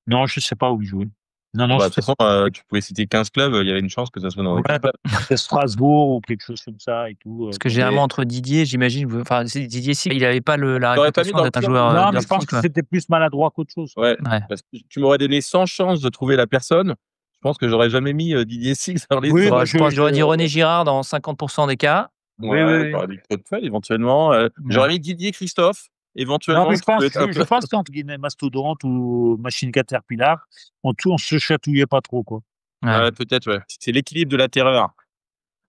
non, je sais pas où il jouait. Non, non, Bah, de c'était toute façon, tu pouvais citer 15 clubs, il y avait une chance que ça soit dans ouais, l'équipe. c'était Strasbourg ou quelque chose comme ça et tout, Parce que donc généralement entre Didier, j'imagine, enfin c'est Didier si, il avait pas la Tu l'aurais pas mis réputation dans le d'être un top? joueur, non, mais bien je pense physique, que ouais. c'était plus maladroit qu'autre chose, quoi. Ouais, Ouais. parce que tu m'aurais donné 100 chances de trouver la personne. Je pense que j'aurais jamais mis, Didier Six dans les Oui, autres. Bah, bah, je pense que j'aurais dit René Girard dans 50% des cas. oui, oui, Ouais, oui. j'aurais dit Claude Puel éventuellement, Ouais. j'aurais mis Didier Christophe, Non, mais éventuellement, je qui peut pense, être un je peu pense qu'entre guillemets, mastodonte ou machine Caterpillar, on se chatouillait pas trop, quoi. Ouais. peut-être, ouais. C'est l'équilibre de la terreur.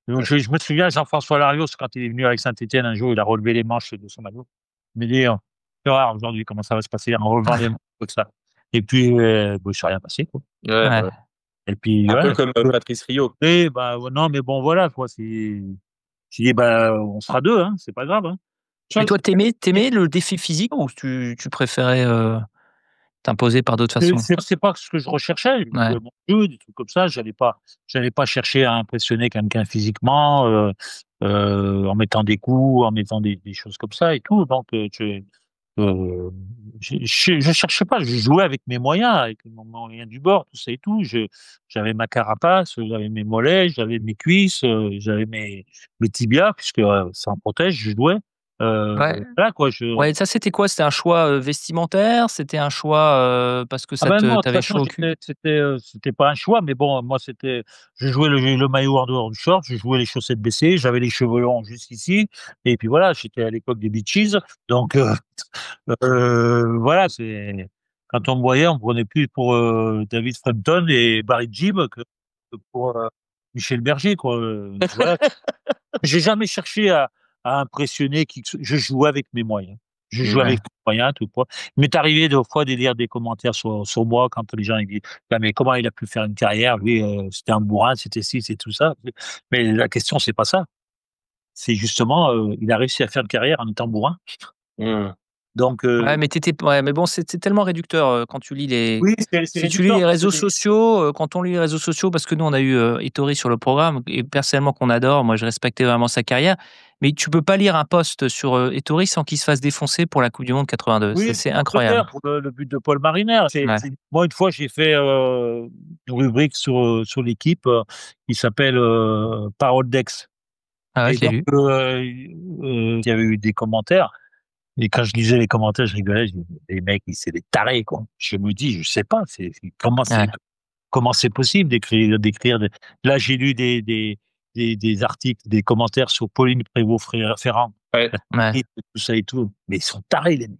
Donc, je me souviens, Jean-François Larios, quand il est venu avec Saint-Étienne un jour, il a relevé les manches de son maillot. Il m'a dit, c'est rare aujourd'hui, comment ça va se passer en relevant les manches comme ça. Et puis, bon, il s'est rien passé, quoi. Ouais, Ouais. ouais. Et puis, Un peu ouais. comme, Patrice Riot. Et, bah, ouais, non, mais bon, voilà, quoi, j'ai dit, bah, on sera deux, hein, c'est pas grave, hein. Mais toi, t'aimais le défi physique ou tu préférais, t'imposer par d'autres façons? C'est pas ce que je recherchais. Je Ouais. jouais mon jeu, des trucs comme ça. J'allais pas chercher à impressionner quelqu'un physiquement, en mettant des coups, en mettant des choses comme ça et tout. Donc, euh, je cherchais pas. Je jouais avec mes moyens, avec mon moyen du bord, tout ça et tout. J'avais ma carapace, j'avais mes mollets, j'avais mes cuisses, j'avais mes tibias, puisque ça en protège. Je jouais. Ouais. Voilà quoi. Ouais, ça c'était quoi? C'était un choix, vestimentaire? C'était un choix, parce que Ah ça ben non, de toute t'avait façon, chaud au cul? c'était pas un choix, mais bon, moi, je jouais le maillot en dehors du short, je jouais les chaussettes baissées, j'avais les cheveux longs jusqu'ici, et puis voilà, j'étais à l'époque des Beaches, donc voilà, quand on me voyait, on me prenait plus pour David Frampton et Barry Gibb que pour Michel Berger, quoi. Voilà. J'ai jamais cherché à impressionner je jouais avec mes moyens. Je jouais Ouais. avec mes moyens, tout quoi. Il m'est arrivé des fois de lire des commentaires sur moi quand les gens ils disent: «Ah mais comment il a pu faire une carrière? Lui, c'était un bourrin, c'était ci, c'est tout ça». Mais la question, c'est pas ça. C'est justement, il a réussi à faire une carrière en étant bourrin. Mmh. Donc Ouais, mais ouais, mais bon, c'est tellement réducteur, quand tu lis les oui, c'est si tu lis réducteur les parce que réseaux sociaux, quand on lit les réseaux sociaux parce que nous on a eu, Ettori sur le programme et personnellement qu'on adore, moi je respectais vraiment sa carrière, mais tu peux pas lire un post sur, Ettori sans qu'il se fasse défoncer pour la coupe du monde 82. oui, C'est pour incroyable. pour le but de Paul Mariner. Ouais. Moi, une fois, j'ai fait, une rubrique sur l'équipe, qui s'appelle, Parole d'ex. Ah ouais, Et je l'ai donc, lu. il y avait eu des commentaires et quand je lisais les commentaires, je rigolais, je dis: «Les mecs, c'est des tarés, quoi». Je me dis: «Je sais pas, Ouais, comment c'est possible d'écrire des». Là, j'ai lu des articles, des commentaires sur Pauline Prévost-Ferrand, Ouais. ouais, et tout ça et tout. Mais ils sont tarés, les mecs.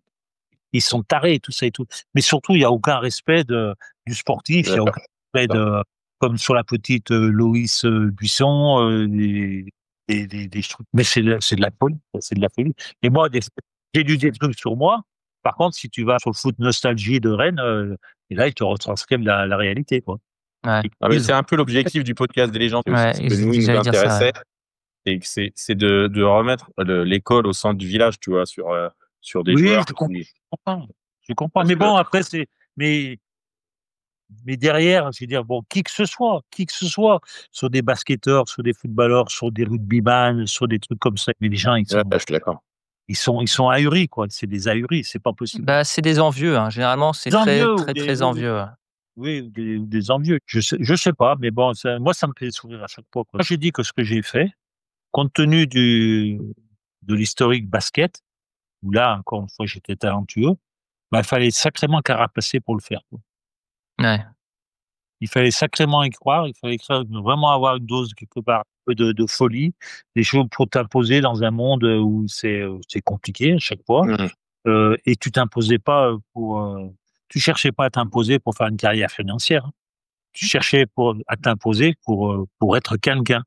Ils sont tarés, tout ça et tout. Mais surtout, il y a aucun respect du sportif, il y a D'accord. aucun respect comme sur la petite, Loïs, Buisson, des trucs, mais c'est de la folie, c'est de la folie. Et moi, j'ai lu des trucs sur moi. Par contre, si tu vas sur le foot nostalgie de Rennes, et là, ils te retranscrivent la réalité, quoi. ouais, Ils Ah mais disent, c'est un peu l'objectif du podcast des légendes, c'est aussi ouais, ce que nous, il nous j'allais dire ça, ouais. intéressait et que c'est de remettre l'école au centre du village, tu vois? Sur des oui, joueurs qui comprends, je comprends. parce Mais que bon, après, mais derrière, je veux dire, bon, qui que ce soit, sur des basketteurs, sur des footballeurs, sur des rugbyman, sur des trucs comme ça, mais les gens, ouais, je suis d'accord. ils sont ahuris, quoi. C'est des ahuris, c'est pas possible. Bah, c'est des envieux, hein, généralement c'est Des très, envieux ou très, des, très oui, oui, envieux, ouais. oui, des envieux. Je sais pas, mais bon, moi, ça me fait sourire à chaque fois, quoi. Moi, j'ai dit que ce que j'ai fait, compte tenu de l'historique basket, où là, encore une fois, j'étais talentueux, bah, il fallait sacrément carapacer pour le faire, quoi. Ouais. Il fallait sacrément y croire, il fallait vraiment avoir une dose quelque part un peu de folie, des choses pour t'imposer dans un monde où c'est compliqué à chaque fois. Mmh. Et tu t'imposais pas tu cherchais pas à t'imposer pour faire une carrière financière, hein. Tu cherchais à t'imposer pour être quelqu'un,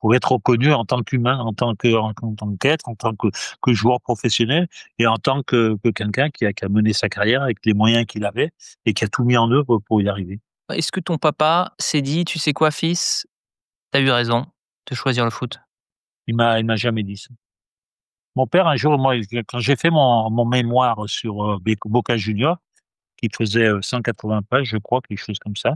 pour être reconnu en tant qu'humain, en tant qu'être, en tant que joueur professionnel et en tant que quelqu'un qui a mené sa carrière avec les moyens qu'il avait et qui a tout mis en œuvre pour y arriver. Est-ce que ton papa s'est dit: «Tu sais quoi fils? Tu as eu raison de choisir le foot»? Il m'a jamais dit ça. Mon père, un jour, moi, quand j'ai fait mon mémoire sur Boca Juniors, qui faisait 180 pages, je crois, quelque chose comme ça,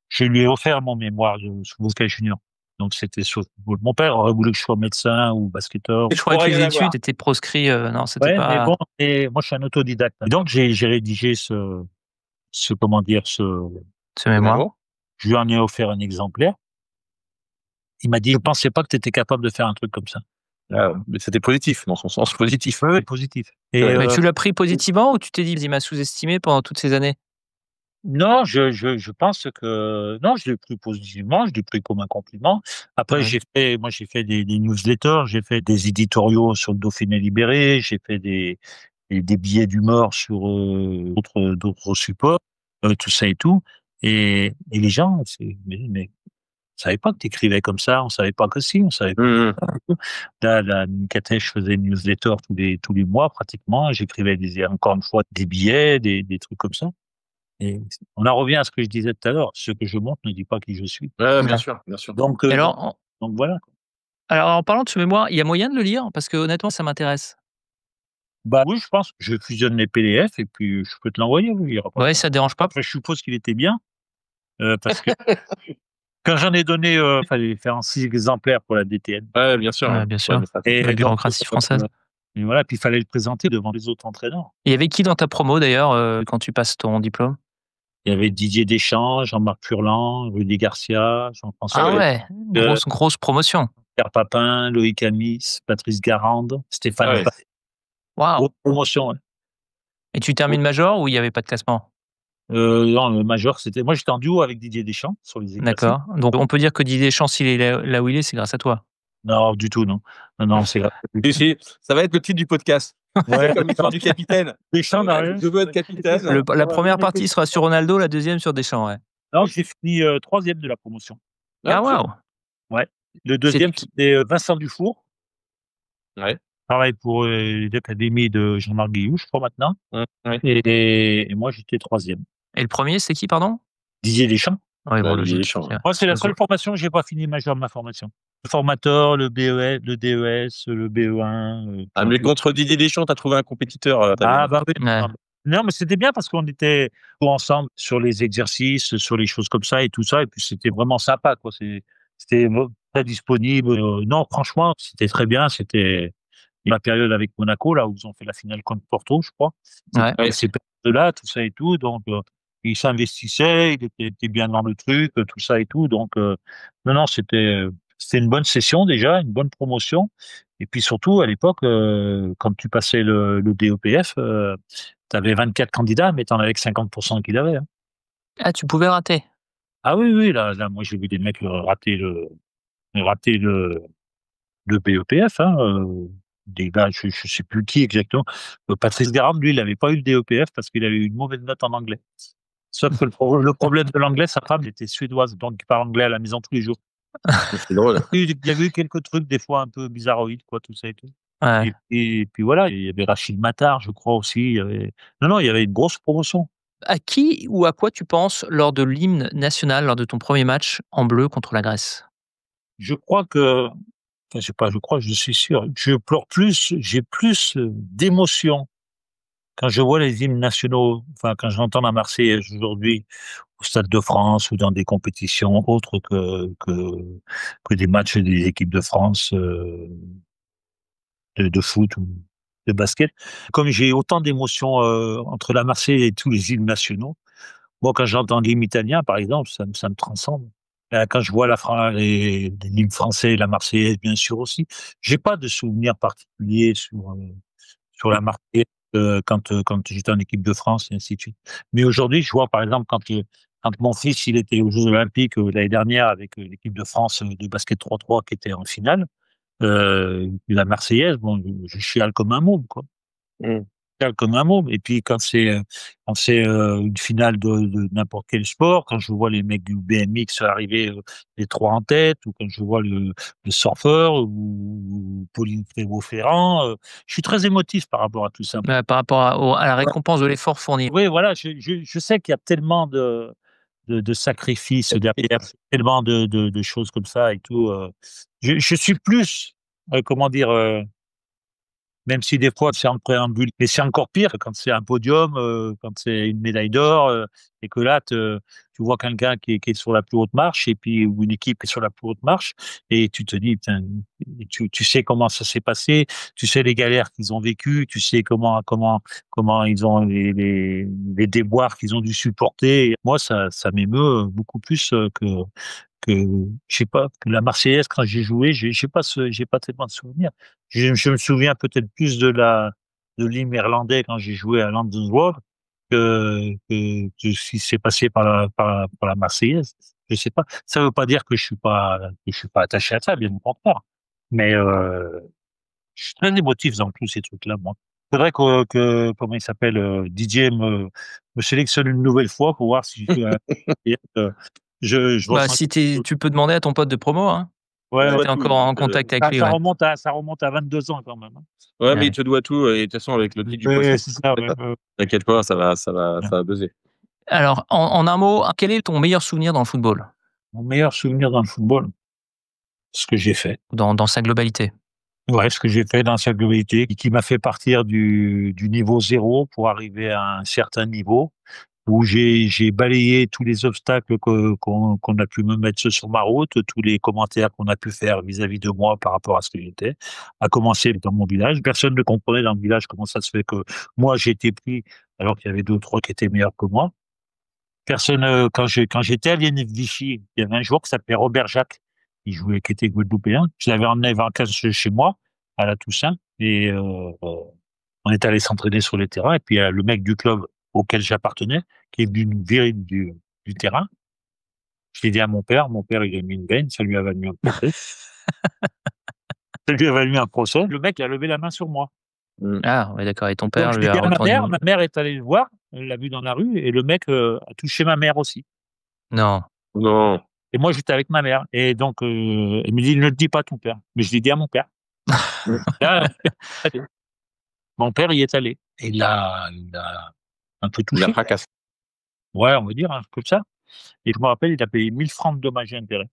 je lui ai offert mon mémoire sur Boca Juniors. Donc, c'était sur le football. Mon père aurait voulu que je sois médecin ou basketteur. Je croyais que Pourrait y les en études avoir. étaient proscrits, non, c'était Ouais, mais pas bon, et moi, je suis un autodidacte. Et donc, j'ai rédigé comment dire, ce Mais mémoire? bon. je lui en ai offert un exemplaire. Il m'a dit, je pensais pas que tu étais capable de faire un truc comme ça. Mais c'était positif, dans son sens positif. Oui, oui, positif. Et Ouais. Mais tu l'as pris positivement ou tu t'es dit: «Il m'a sous-estimé pendant toutes ces années»? non, je pense que non, je l'ai pris positivement, je l'ai pris comme un compliment. Après, Ouais. j'ai fait des newsletters, j'ai fait des éditoriaux sur le Dauphiné libéré, j'ai fait des billets d'humeur sur d'autres supports, tout ça et tout. Et les gens, mais on savait pas que tu écrivais comme ça, on savait pas que si, on savait pas. Mmh mh. Là, Nikatesh faisait une newsletter tous les mois pratiquement. J'écrivais encore une fois des billets, des trucs comme ça. Et on en revient à ce que je disais tout à l'heure. Ce que je montre ne dit pas qui je suis. Ouais, bien Ouais. sûr, bien sûr. Donc, Et euh, donc, alors en donc voilà. alors en parlant de ce mémoire, il y a moyen de le lire? Parce que honnêtement, ça m'intéresse. Bah oui, je pense. Je fusionne les PDF et puis je peux te l'envoyer. Oui, il y aura pas de Ouais, problème. ça te dérange pas? Après, je suppose qu'il était bien parce que quand j'en ai donné, il fallait faire en 6 exemplaires pour la DTN. Ouais, bien sûr, ouais. Ouais, bien Ouais, sûr, mais ça Et la donc, bureaucratie française. et voilà, puis il fallait le présenter devant les autres entraîneurs. Il y avait qui dans ta promo d'ailleurs, quand tu passes ton diplôme? Il y avait Didier Deschamps, Jean-Marc Furlan, Rudy Garcia, Jean-François Ah ouais. ouais, grosse promotion. Pierre Papin, Loïc Amis, Patrice Garande, Ah Stéphane ouais. Pay. Waouh! Grosse promotion, ouais. Et tu termines major ou il y avait pas de classement? Non, le major, moi, j'étais en duo avec Didier Deschamps sur les exercices. D'accord, donc on peut dire que Didier Deschamps, s'il est là où il est, c'est grâce à toi? Non, du tout, non. Non, non, c'est grave. Si, si, ça va être le titre du podcast. Ouais, C'est comme l'histoire du capitaine. Deschamps n'a rien. Je veux être capitaine. La première partie sera sur Ronaldo, la deuxième sur Deschamps, ouais. Non, j'ai fini 3e de la promotion. Ah Ah, c'est waouh! Ouais. Le C'est 2e, c'était Vincent Dufour. ouais. Travaille pour l'académie de Jean-Marc Guillou, je crois maintenant. Ouais. Et moi, j'étais 3e. Et le premier, c'est qui, pardon? Didier Deschamps. Oui, bon, Bah, Didier logique. Deschamps, ouais. Moi, c'est la Bien seule sûr. formation que j'ai pas fini majeur de ma formation. Le formateur, le BES, le DES, le BE1. Ah, mais contre Didier Deschamps, tu as trouvé un compétiteur, tu as bien. Bah oui. Ouais. Non, mais c'était bien parce qu'on était tous ensemble sur les exercices, sur les choses comme ça et tout ça. Et puis c'était vraiment sympa, quoi. C'était très disponible. Non, franchement, c'était très bien. C'était la période avec Monaco, là, où ils ont fait la finale contre Porto, je crois. Ouais. C'était ces périodes-là, tout ça et tout. Donc, il s'investissait, il était bien dans le truc, tout ça et tout. Donc, non, non, c'était une bonne session déjà, une bonne promotion. Et puis surtout, à l'époque, quand tu passais le DEPF, tu avais 24 candidats, mais tu en avais que 50% qui l'avaient, hein. Ah, tu pouvais rater? Ah oui, oui, là, moi, j'ai vu des mecs rater le BEPF, hein, des gars, je sais plus qui exactement. Patrice Garande, lui, il avait pas eu le DEPF parce qu'il avait eu une mauvaise note en anglais. Sauf que le problème de l'anglais, sa femme était suédoise, donc il parle anglais à la maison tous les jours. C'est drôle. Il y avait eu quelques trucs, des fois, un peu bizarroïdes, quoi, tout ça et tout. Ouais. Et puis voilà, il y avait Rachid Matar, je crois aussi, non, il y avait une grosse promotion. À qui ou à quoi tu penses lors de l'hymne national, lors de ton premier match en bleu contre la Grèce? Je crois que enfin, je crois, je suis sûr, j'ai plus, d'émotion quand je vois les hymnes nationaux, enfin, quand j'entends la Marseillaise aujourd'hui au Stade de France ou dans des compétitions autres que des matchs des équipes de France, de foot ou de basket. Comme j'ai autant d'émotions, entre la Marseillaise et tous les hymnes nationaux, moi, quand j'entends l'hymne italien, par exemple, ça me transcende. Quand je vois les l'hymne français, la Marseillaise, bien sûr aussi. J'ai pas de souvenirs particuliers sur la Marseillaise quand j'étais en équipe de France et ainsi de suite. Mais aujourd'hui, je vois par exemple quand mon fils il était aux Jeux Olympiques l'année dernière avec l'équipe de France de basket 3-3 qui était en finale, la Marseillaise, bon, je chiale comme un môme, quoi. Mmh. Comme un môme. Et puis quand c'est une finale de n'importe quel sport, quand je vois les mecs du BMX arriver les trois en tête, ou quand je vois le surfeur ou Pauline Prévost-Ferrand, je suis très émotif par rapport à tout ça. Par rapport à la récompense de l'effort fourni. Oui, voilà, je sais qu'il y a tellement de sacrifices derrière, tellement de choses comme ça et tout. Je suis plus, comment dire, même si des fois c'est en préambule, mais c'est encore pire quand c'est un podium, quand c'est une médaille d'or, et que là tu vois quelqu'un qui est sur la plus haute marche et puis ou une équipe qui est sur la plus haute marche et tu te dis: «Putain», tu sais comment ça s'est passé, tu sais les galères qu'ils ont vécues, tu sais comment ils ont les déboires qu'ils ont dû supporter. Moi ça m'émeut beaucoup plus, que je sais pas, que la Marseillaise quand j'ai joué, j'ai pas tellement de souvenirs. Je me souviens peut-être plus de l'hymne irlandais quand j'ai joué à London que ce qui s'est passé par la Marseillaise. Je sais pas. Ça veut pas dire que je suis pas attaché à ça, bien au contraire. Mais je suis très émotif dans tous ces trucs-là, moi. Faudrait comment il s'appelle, Didier me sélectionne une nouvelle fois pour voir si je Bah, ressens si quelque chose. tu peux demander à ton pote de promo, hein. Ouais, Tu ouais. es encore en contact avec lui, ouais. Ça remonte à 22 ans quand même, hein. Ouais, mais il Ouais. te doit tout et de toute façon avec le titre du Ouais, podcast, c'est ça, ouais, t'inquiète pas, ouais. ça va buzzer. Alors en un mot, quel est ton meilleur souvenir dans le football? Mon meilleur souvenir dans le football, ce que j'ai fait. Dans sa globalité? Ouais, ce que j'ai fait dans sa globalité, qui m'a fait partir du niveau zéro pour arriver à un certain niveau, où j'ai balayé tous les obstacles qu'on a pu me mettre sur ma route, tous les commentaires qu'on a pu faire vis-à-vis de moi par rapport à ce que j'étais, à commencer dans mon village. Personne ne comprenait dans le village comment ça se fait que moi j'ai été pris alors qu'il y avait 2 ou 3 qui étaient meilleurs que moi. Personne, quand j'étais à l'INF Vichy, il y avait un joueur qui s'appelait Robert Jacques, qui était guadeloupéen. Je l'avais emmené en vacances chez moi, à la Toussaint, et on est allé s'entraîner sur les terrains. Et puis, il y a le mec du club auquel j'appartenais, qui est venu nous virer du terrain. Je l'ai dit à mon père, il a mis une baigne, ça lui a valu un procès. Ça lui a valu un procès. Le mec a levé la main sur moi. Mmh. Ah ouais, d'accord, et ton Donc, père je lui l'ai a dit à retourné ma mère est allée le voir, elle l'a vu dans la rue, et le mec a touché ma mère aussi. non. Non. Et moi, j'étais avec ma mère. Et donc, elle me dit: «Ne le dis pas à ton père». Mais je l'ai dit à mon père. Là, mon père y est allé. Et il l'a un peu Il a touché. fracassé. Ouais, on va dire, hein, comme ça. Et je me rappelle, il a payé 1 000 francs de dommages et intérêts.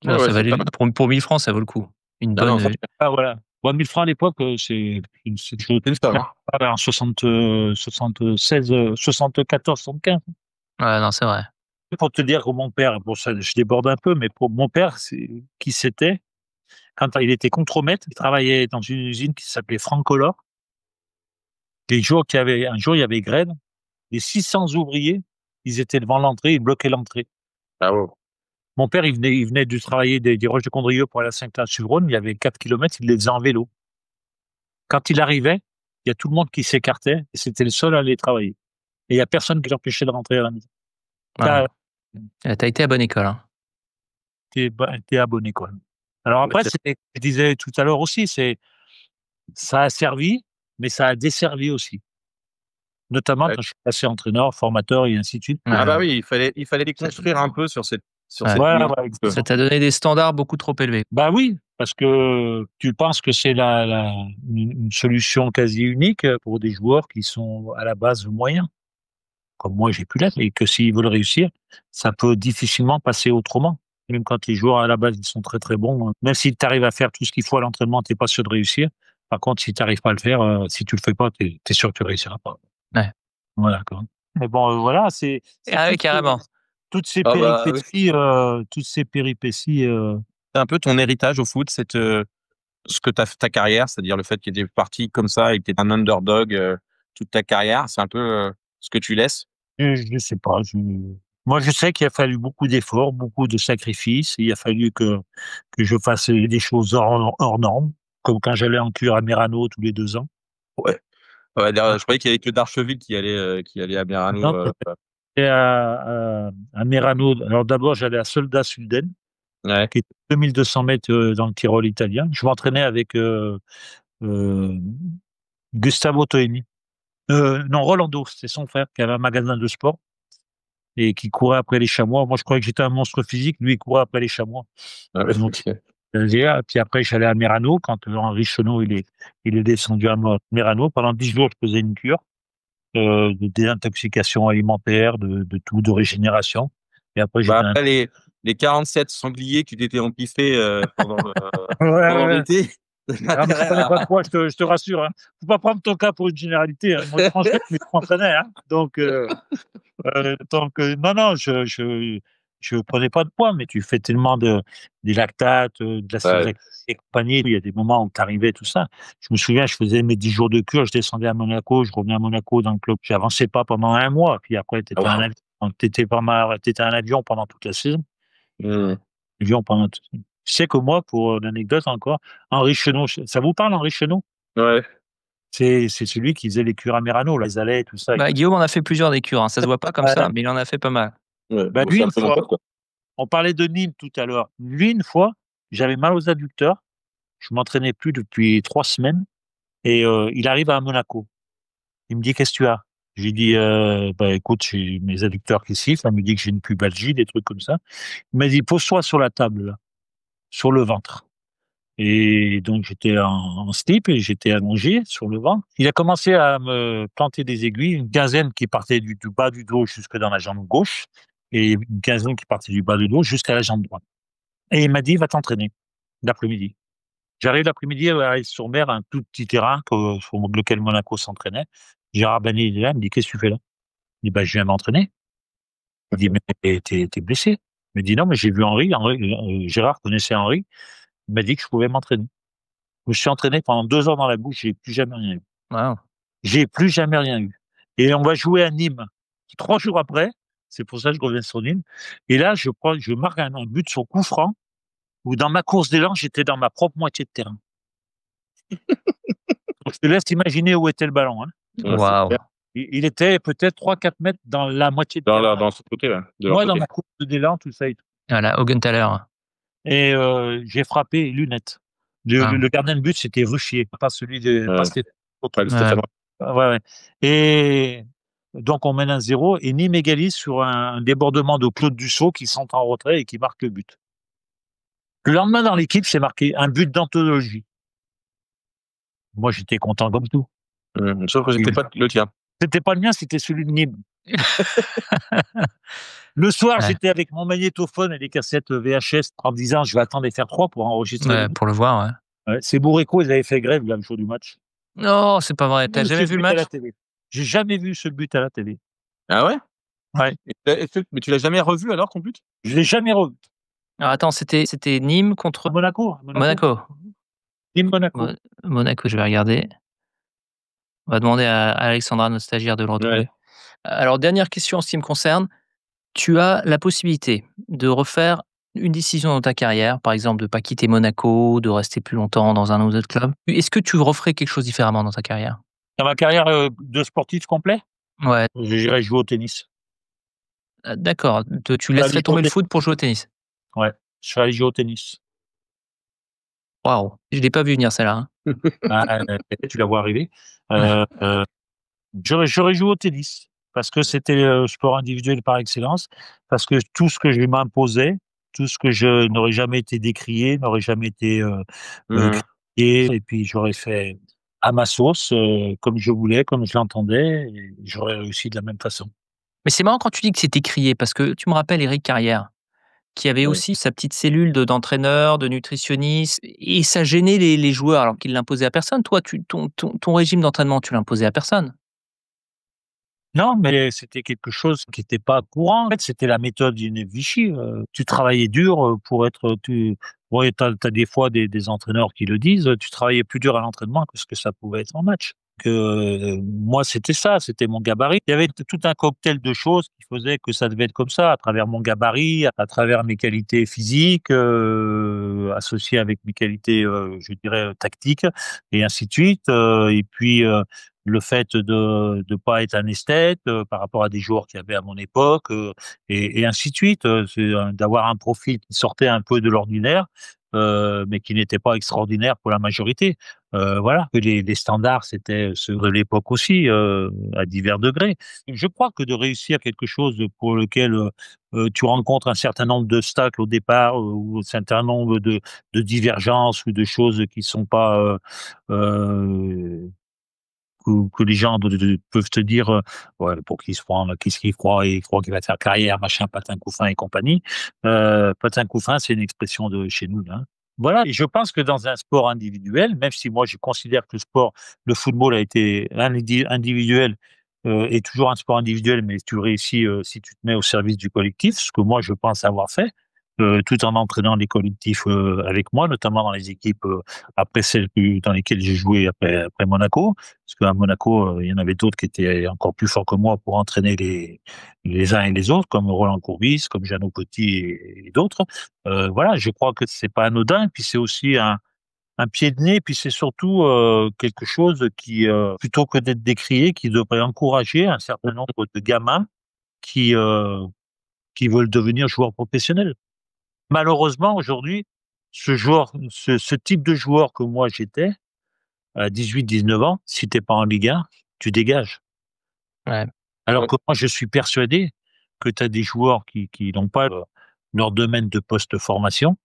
Non, Ouais, ça c'est valait pas mal. pour 1 000 francs, ça vaut le coup. Une Ah non, bonne, ça Ah voilà. Ouais, 1 000 francs à l'époque, c'est c'est une somme, hein. en 76, 74, 75. ouais, non, c'est vrai. Pour te dire que mon père, bon ça je déborde un peu, mais pour mon père, c'est qui c'était, quand il était contremaître, il travaillait dans une usine qui s'appelait Francolor. Un jour, il y avait grève, les 600 ouvriers, ils étaient devant l'entrée, ils bloquaient l'entrée. Bravo. Mon père, il venait de travailler des Roches de Condrieu pour aller à Saint-Clair-sur-Rhône, il y avait 4 kilomètres, il les faisait en vélo. Quand il arrivait, il y a tout le monde qui s'écartait et c'était le seul à aller travailler. Et il y a personne qui l'empêchait de rentrer à la maison. Ah, Tu tu as été à bonne école, hein. es abonné, quoi. Alors Ouais, après, c'est je disais tout à l'heure aussi, ça a servi, mais ça a desservi aussi. Notamment ouais. quand je suis passé entraîneur, formateur et ainsi de suite. Ah bah Ouais, oui, il fallait les construire un peu sur ouais. cette Voilà, ligne. voilà, Ça exactement. t'a donné des standards beaucoup trop élevés. Bah oui, parce que tu penses que c'est une solution quasi unique pour des joueurs qui sont à la base moyens, comme moi j'ai pu l'être, et que s'ils veulent réussir, ça peut difficilement passer autrement. Même quand les joueurs à la base ils sont très très bons, même si tu arrives à faire tout ce qu'il faut à l'entraînement, tu es pas sûr de réussir. Par contre, si tu arrives pas à le faire, si tu le fais pas, tu es sûr que tu réussiras pas. Ouais. Voilà, quoi. Mais bon, voilà, c'est Ah oui, carrément. Ah bah oui. toutes ces péripéties, C'est un peu ton héritage au foot, ce que ta carrière, c'est-à-dire le fait que tu es parti comme ça et que tu es un underdog toute ta carrière, c'est un peu ce que tu laisses. je sais pas, Moi, je sais qu'il a fallu beaucoup d'efforts, beaucoup de sacrifices. Il a fallu que je fasse des choses hors normes, comme quand j'allais en cure à Merano tous les 2 ans. Ouais. Ouais, Ah, je croyais qu'il y avait que Darcheville qui allait à non, Merano. c'était à Merano. Alors d'abord, j'allais à Soldat Sulden, Ouais. qui est 2200 mètres dans le Tyrol italien. Je m'entraînais avec euh, Gustavo Toeni. Non, Rolando, c'était son frère qui avait un magasin de sport et qui courait après les chamois. Moi, je croyais que j'étais un monstre physique. Lui, il courait après les chamois. Ah ouais, Donc, ok. puis après, j'allais à Merano quand Henri Chenot il est descendu à Merano. Pendant 10 jours, je faisais une cure de désintoxication alimentaire, de tout, de régénération. Et après, Bah j'étais un... après les 47 sangliers que tu t'étais empiffé Ouais, ouais, pendant ouais. l'été, t'as Ah, mais je intérêt prenais pas de à. poids, je te rassure. Hein. Faut pas prendre ton cas pour une généralité. Hein. Moi, je mangeais, mais je m'entraînais. Hein. Donc, non, non, je prenais pas de poids, mais tu fais tellement des lactates, de l'acide Ouais. lactique et compagnie. Il y a des moments où tu arrivais, tout ça. Je me souviens, je faisais mes 10 jours de cure, je descendais à Monaco, je revenais à Monaco dans le club. J'avançais pas pendant un mois. Puis après, Ah, wow. t'étais un avion pendant toute la saison. Hmm. Avion pendant toute... Tu sais que moi, pour l'anecdote encore, Henri Chenot, ça vous parle, Henri Chenot? Ouais. C'est celui qui faisait les cures à Merano, là, les allées, tout ça. Bah, Guillaume en a fait plusieurs des cures, hein. Ça se voit pas comme ça, Ouais. mais il en a fait pas mal. Ouais. Bah, Bon, lui, c'est un une peu mon fois, pote, quoi. on parlait de Nîmes tout à l'heure. Lui, une fois, j'avais mal aux adducteurs. Je m'entraînais plus depuis 3 semaines. Et il arrive à Monaco. Il me dit, qu'est-ce que tu as? J'ai dit, bah, écoute, j'ai mes adducteurs qui sifflent. Il me dit que j'ai une pubalgie, des trucs comme ça. Il m'a dit, pose-toi sur la table, là, sur le ventre. Et donc, j'étais en slip et j'étais allongé sur le ventre. Il a commencé à me planter des aiguilles, une quinzaine qui partait du bas du dos jusque dans la jambe gauche et une quinzaine qui partait du bas du dos jusqu'à la jambe droite. Et il m'a dit, va t'entraîner l'après-midi. J'arrive l'après-midi à Arles-sur-Mer, un tout petit terrain sur lequel Monaco s'entraînait. Gérard Bani, il est là, il me dit, qu'est-ce que tu fais là? Je dis, bah, je viens m'entraîner. Il dit, mais t'es blessé? Il me dit, non, mais j'ai vu Gérard connaissait Henri. Il m'a dit que je pouvais m'entraîner. Je me suis entraîné pendant 2 heures dans la bouche, j'ai plus jamais rien eu. Waouh. J'ai plus jamais rien eu. Et on va jouer à Nîmes 3 jours après. C'est pour ça que je reviens sur Nîmes. Et là, je marque un but sur coup franc où dans ma course d'élan, j'étais dans ma propre moitié de terrain. Donc, je te laisse imaginer où était le ballon. Hein. Ouais, c'est Waouh. clair. Il était peut-être 3-4 mètres dans la moitié de terrain. Dans ce côté-là, de leur Moi, dans côté. ma course d'élan, tout ça et tout. Voilà, Augenthaler. Et j'ai frappé lunettes. Ah, Le gardien de but, c'était Ruchier, pas celui de... Pas Ouais. Stéphane. Pas le ouais. Stéphane. Ouais, ouais. Et donc, on mène 1-0 et Nîmes égalise sur un débordement de Claude Dussault qui s'entre en retrait et qui marque le but. Le lendemain, dans l'équipe, c'est marqué un but d'anthologie. Moi, j'étais content comme tout. Sauf que c'était pas le tien. C'était pas le mien, c'était celui de Nîmes. Le soir, Ouais, j'étais avec mon magnétophone et les cassettes VHS en disant, je vais attendre les faire 3 pour enregistrer le ouais, but. pour le voir, ouais. Ouais, c'est Bourreco, ils avaient fait grève là, le jour du match. Non, c'est pas vrai. J'ai T'as vu ce jamais vu le but à la match? télé. J'ai jamais vu ce but à la télé. Ah ouais? Ouais. Mais tu l'as jamais revu alors ton but? Je l'ai jamais revu. Alors attends, c'était Nîmes contre À Monaco, Monaco. Nîmes Monaco. Monaco, je vais regarder. On va demander à Alexandra, notre stagiaire, de le retrouver. Ouais. Alors, dernière question en ce qui me concerne. Tu as la possibilité de refaire une décision dans ta carrière, par exemple de ne pas quitter Monaco, de rester plus longtemps dans un autre club. Est-ce que tu referais quelque chose différemment dans ta carrière? Dans ma carrière de sportif complet, Ouais, j'irais jouer au tennis. d'accord. Tu Je serais laisserais allé jouer au tomber le tennis. foot pour jouer au tennis? Ouais, je serais allé jouer au tennis. Waouh, je l'ai pas vu venir celle-là, hein. Ah, tu la vois arriver. Euh, euh, j'aurais joué au tennis parce que c'était le sport individuel par excellence, parce que tout ce que je m'imposais, tout ce que je n'aurais jamais été décrié, n'aurait jamais été Mmh. critiqué, et puis j'aurais fait à ma sauce, comme je voulais, comme je l'entendais, et j'aurais réussi de la même façon. Mais c'est marrant quand tu dis que c'était crié, parce que tu me rappelles Éric Carrière, qui avait Ouais. aussi sa petite cellule d'entraîneur, de nutritionniste, et ça gênait les joueurs alors qu'il l'imposait à personne. Toi, ton régime d'entraînement, tu l'imposais à personne. Non, mais c'était quelque chose qui n'était pas courant. En fait, c'était la méthode d'une Vichy. Tu travaillais dur pour être. Ouais, t'as des fois des entraîneurs qui le disent. Tu travaillais plus dur à l'entraînement que ce que ça pouvait être en match. Moi, c'était ça, c'était mon gabarit. Il y avait tout un cocktail de choses qui faisaient que ça devait être comme ça, à travers mon gabarit, à travers mes qualités physiques, associées avec mes qualités, je dirais, tactiques, et ainsi de suite. Et puis, le fait de pas être un esthète par rapport à des joueurs qu'il y avait à mon époque, et ainsi de suite. D'avoir un profil qui sortait un peu de l'ordinaire, mais qui n'était pas extraordinaire pour la majorité. Voilà, que les standards, c'était ceux de l'époque aussi, à divers degrés. Je crois que de réussir quelque chose pour lequel tu rencontres un certain nombre d'obstacles au départ, ou un certain nombre de divergences ou de choses qui sont pas que les gens peuvent te dire, ouais, pour qui se prend, qu'est-ce qu'il croit, il croit qu'il va faire carrière, machin, patin couffin et compagnie. Patin couffin, c'est une expression de chez nous, là. Voilà. Et je pense que dans un sport individuel, même si moi je considère que le football a été individuel, est toujours un sport individuel, mais tu réussis si tu te mets au service du collectif, ce que moi je pense avoir fait, tout en entraînant les collectifs avec moi, notamment dans les équipes après celles dans lesquelles j'ai joué après Monaco. Parce qu'à Monaco, il y en avait d'autres qui étaient encore plus forts que moi pour entraîner les uns et les autres, comme Roland Courbis, comme Jeannot Petit et d'autres. Voilà, je crois que c'est pas anodin. Puis c'est aussi un pied de nez. Puis c'est surtout quelque chose qui, plutôt que d'être décrié, qui devrait encourager un certain nombre de gamins qui euh, qui veulent devenir joueurs professionnels. Malheureusement, aujourd'hui, ce type de joueur que moi j'étais, à 18-19 ans, si t'es pas en Ligue 1, tu dégages. Ouais. Alors Ouais. que moi, je suis persuadé que tu as des joueurs qui n'ont pas leur domaine de post-formation,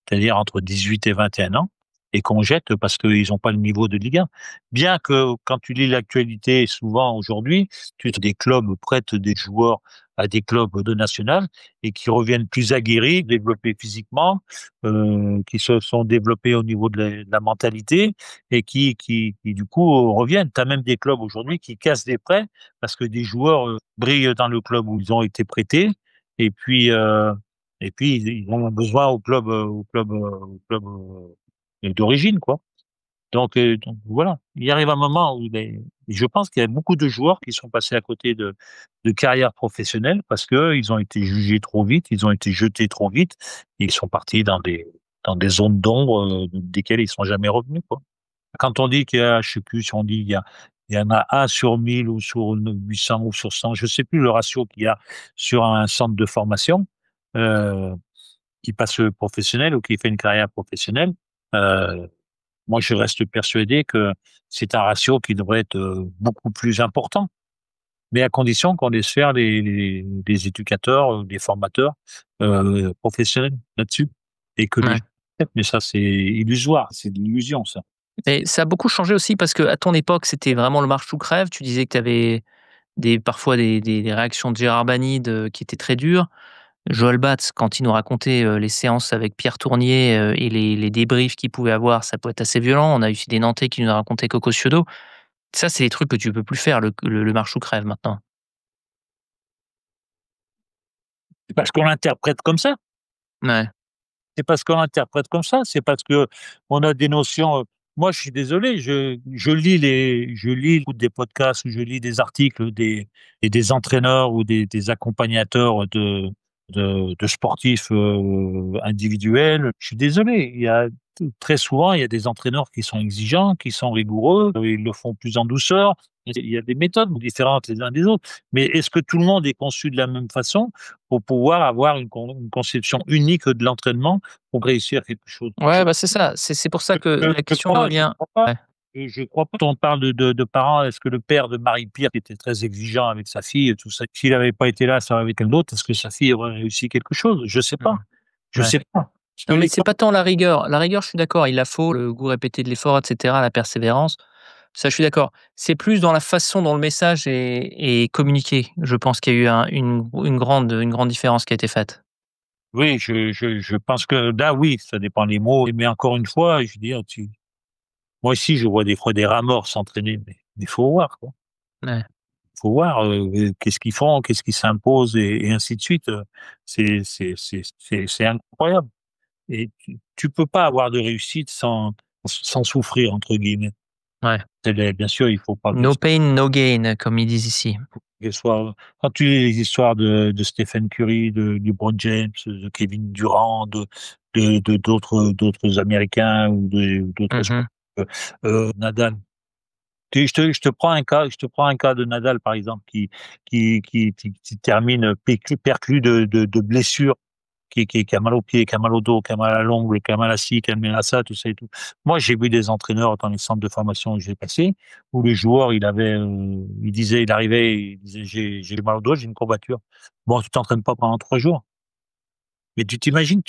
c'est-à-dire entre 18 et 21 ans, et qu'on jette parce qu'ils n'ont pas le niveau de Ligue 1. Bien que quand tu lis l'actualité, souvent aujourd'hui, tu as des clubs prêtent des joueurs à des clubs de national et qui reviennent plus aguerris, développés physiquement, qui se sont développés au niveau de la mentalité et qui du coup reviennent. Tu as même des clubs aujourd'hui qui cassent des prêts parce que des joueurs brillent dans le club où ils ont été prêtés et puis ils ont besoin au club d'origine, quoi. Donc voilà. Il arrive un moment où je pense qu'il y a beaucoup de joueurs qui sont passés à côté de carrières professionnelles parce que ils ont été jugés trop vite, ils ont été jetés trop vite, et ils sont partis dans des zones d'ombre desquelles ils sont jamais revenus, quoi. Quand on dit qu'il y a, je sais plus si on dit il y en a un sur 1000 ou sur 800 ou sur 100, je sais plus le ratio qu'il y a sur un centre de formation, euh, qui passe professionnel ou qui fait une carrière professionnelle. Euh, Moi, je reste persuadé que c'est un ratio qui devrait être beaucoup plus important, mais à condition qu'on laisse faire les éducateurs, les formateurs professionnels là-dessus, et que les Ouais. gens acceptent. Mais ça, c'est illusoire, c'est de l'illusion, ça. Et ça a beaucoup changé aussi parce qu'à ton époque, c'était vraiment le marche ou crève. Tu disais que tu avais parfois des réactions de Gérard Banide, qui étaient très dures. Joël Batz, quand il nous racontait, les séances avec Pierre Tournier, et les débriefs qu'il pouvait avoir, ça pouvait être assez violent. On a aussi des Nantais qui nous ont raconté Coco Ciodo. Ça, c'est des trucs que tu peux plus faire, le marche ou crève maintenant. C'est parce qu'on l'interprète comme ça. Ouais, C'est parce qu'on l'interprète comme ça, c'est parce que on a des notions. Moi, je suis désolé, je lis des podcasts ou je lis des articles des entraîneurs ou des accompagnateurs de sportifs individuels. Je suis désolé, il y a très souvent il y a des entraîneurs qui sont exigeants, qui sont rigoureux, ils le font plus en douceur. Il y a des méthodes différentes les uns des autres, mais est-ce que tout le monde est conçu de la même façon pour pouvoir avoir une conception unique de l'entraînement pour réussir quelque chose? ouais, bah, c'est ça. C'est pour ça que la question Je revient. crois pas. Ouais. Je crois pas. Quand on parle de parents, est-ce que le père de Marie-Pierre, qui était très exigeant avec sa fille et tout ça, s'il n'avait pas été là, ça aurait été quelqu'un d'autre, est-ce que sa fille aurait réussi quelque chose? Je sais pas. Mmh. Je Ouais. sais pas. Parce que Non, mais les c'est pas tant la rigueur. La rigueur, je suis d'accord, il la faut, le goût répété de l'effort, et cetera, la persévérance. Ça, je suis d'accord. C'est plus dans la façon dont le message est communiqué. Je pense qu'il y a eu une grande différence qui a été faite. oui, je pense que là, oui, ça dépend des mots. Mais encore une fois, je veux dire, moi aussi, je vois des fois des rats morts s'entraîner, mais il faut voir, quoi. Ouais. Faut voir qu'est-ce qu'ils font, qu'est-ce qui s'impose et ainsi de suite. C'est incroyable. Et tu peux pas avoir de réussite sans souffrir, entre guillemets. Ouais. Bien sûr, il faut pas No pain, no gain, comme ils disent ici. qu'elle soit quand tu lis les histoires de Stephen Curry, de LeBron James, de Kevin Durant, d'autres Américains ou d'autres Mmh. sportifs, Nadal. Je te prends un cas de Nadal, par exemple, qui termine perclus de blessures, qui a mal aux pieds, qui a mal au dos, qui a mal à l'ongle, qui a mal à ci, qui a mal à ça, tout ça et tout. Moi, j'ai vu des entraîneurs dans les centres de formation où j'ai passé, où le joueur, il arrivait, il disait, j'ai mal au dos, j'ai une courbature. Bon, tu t'entraînes pas pendant 3 jours. Mais tu t'imagines,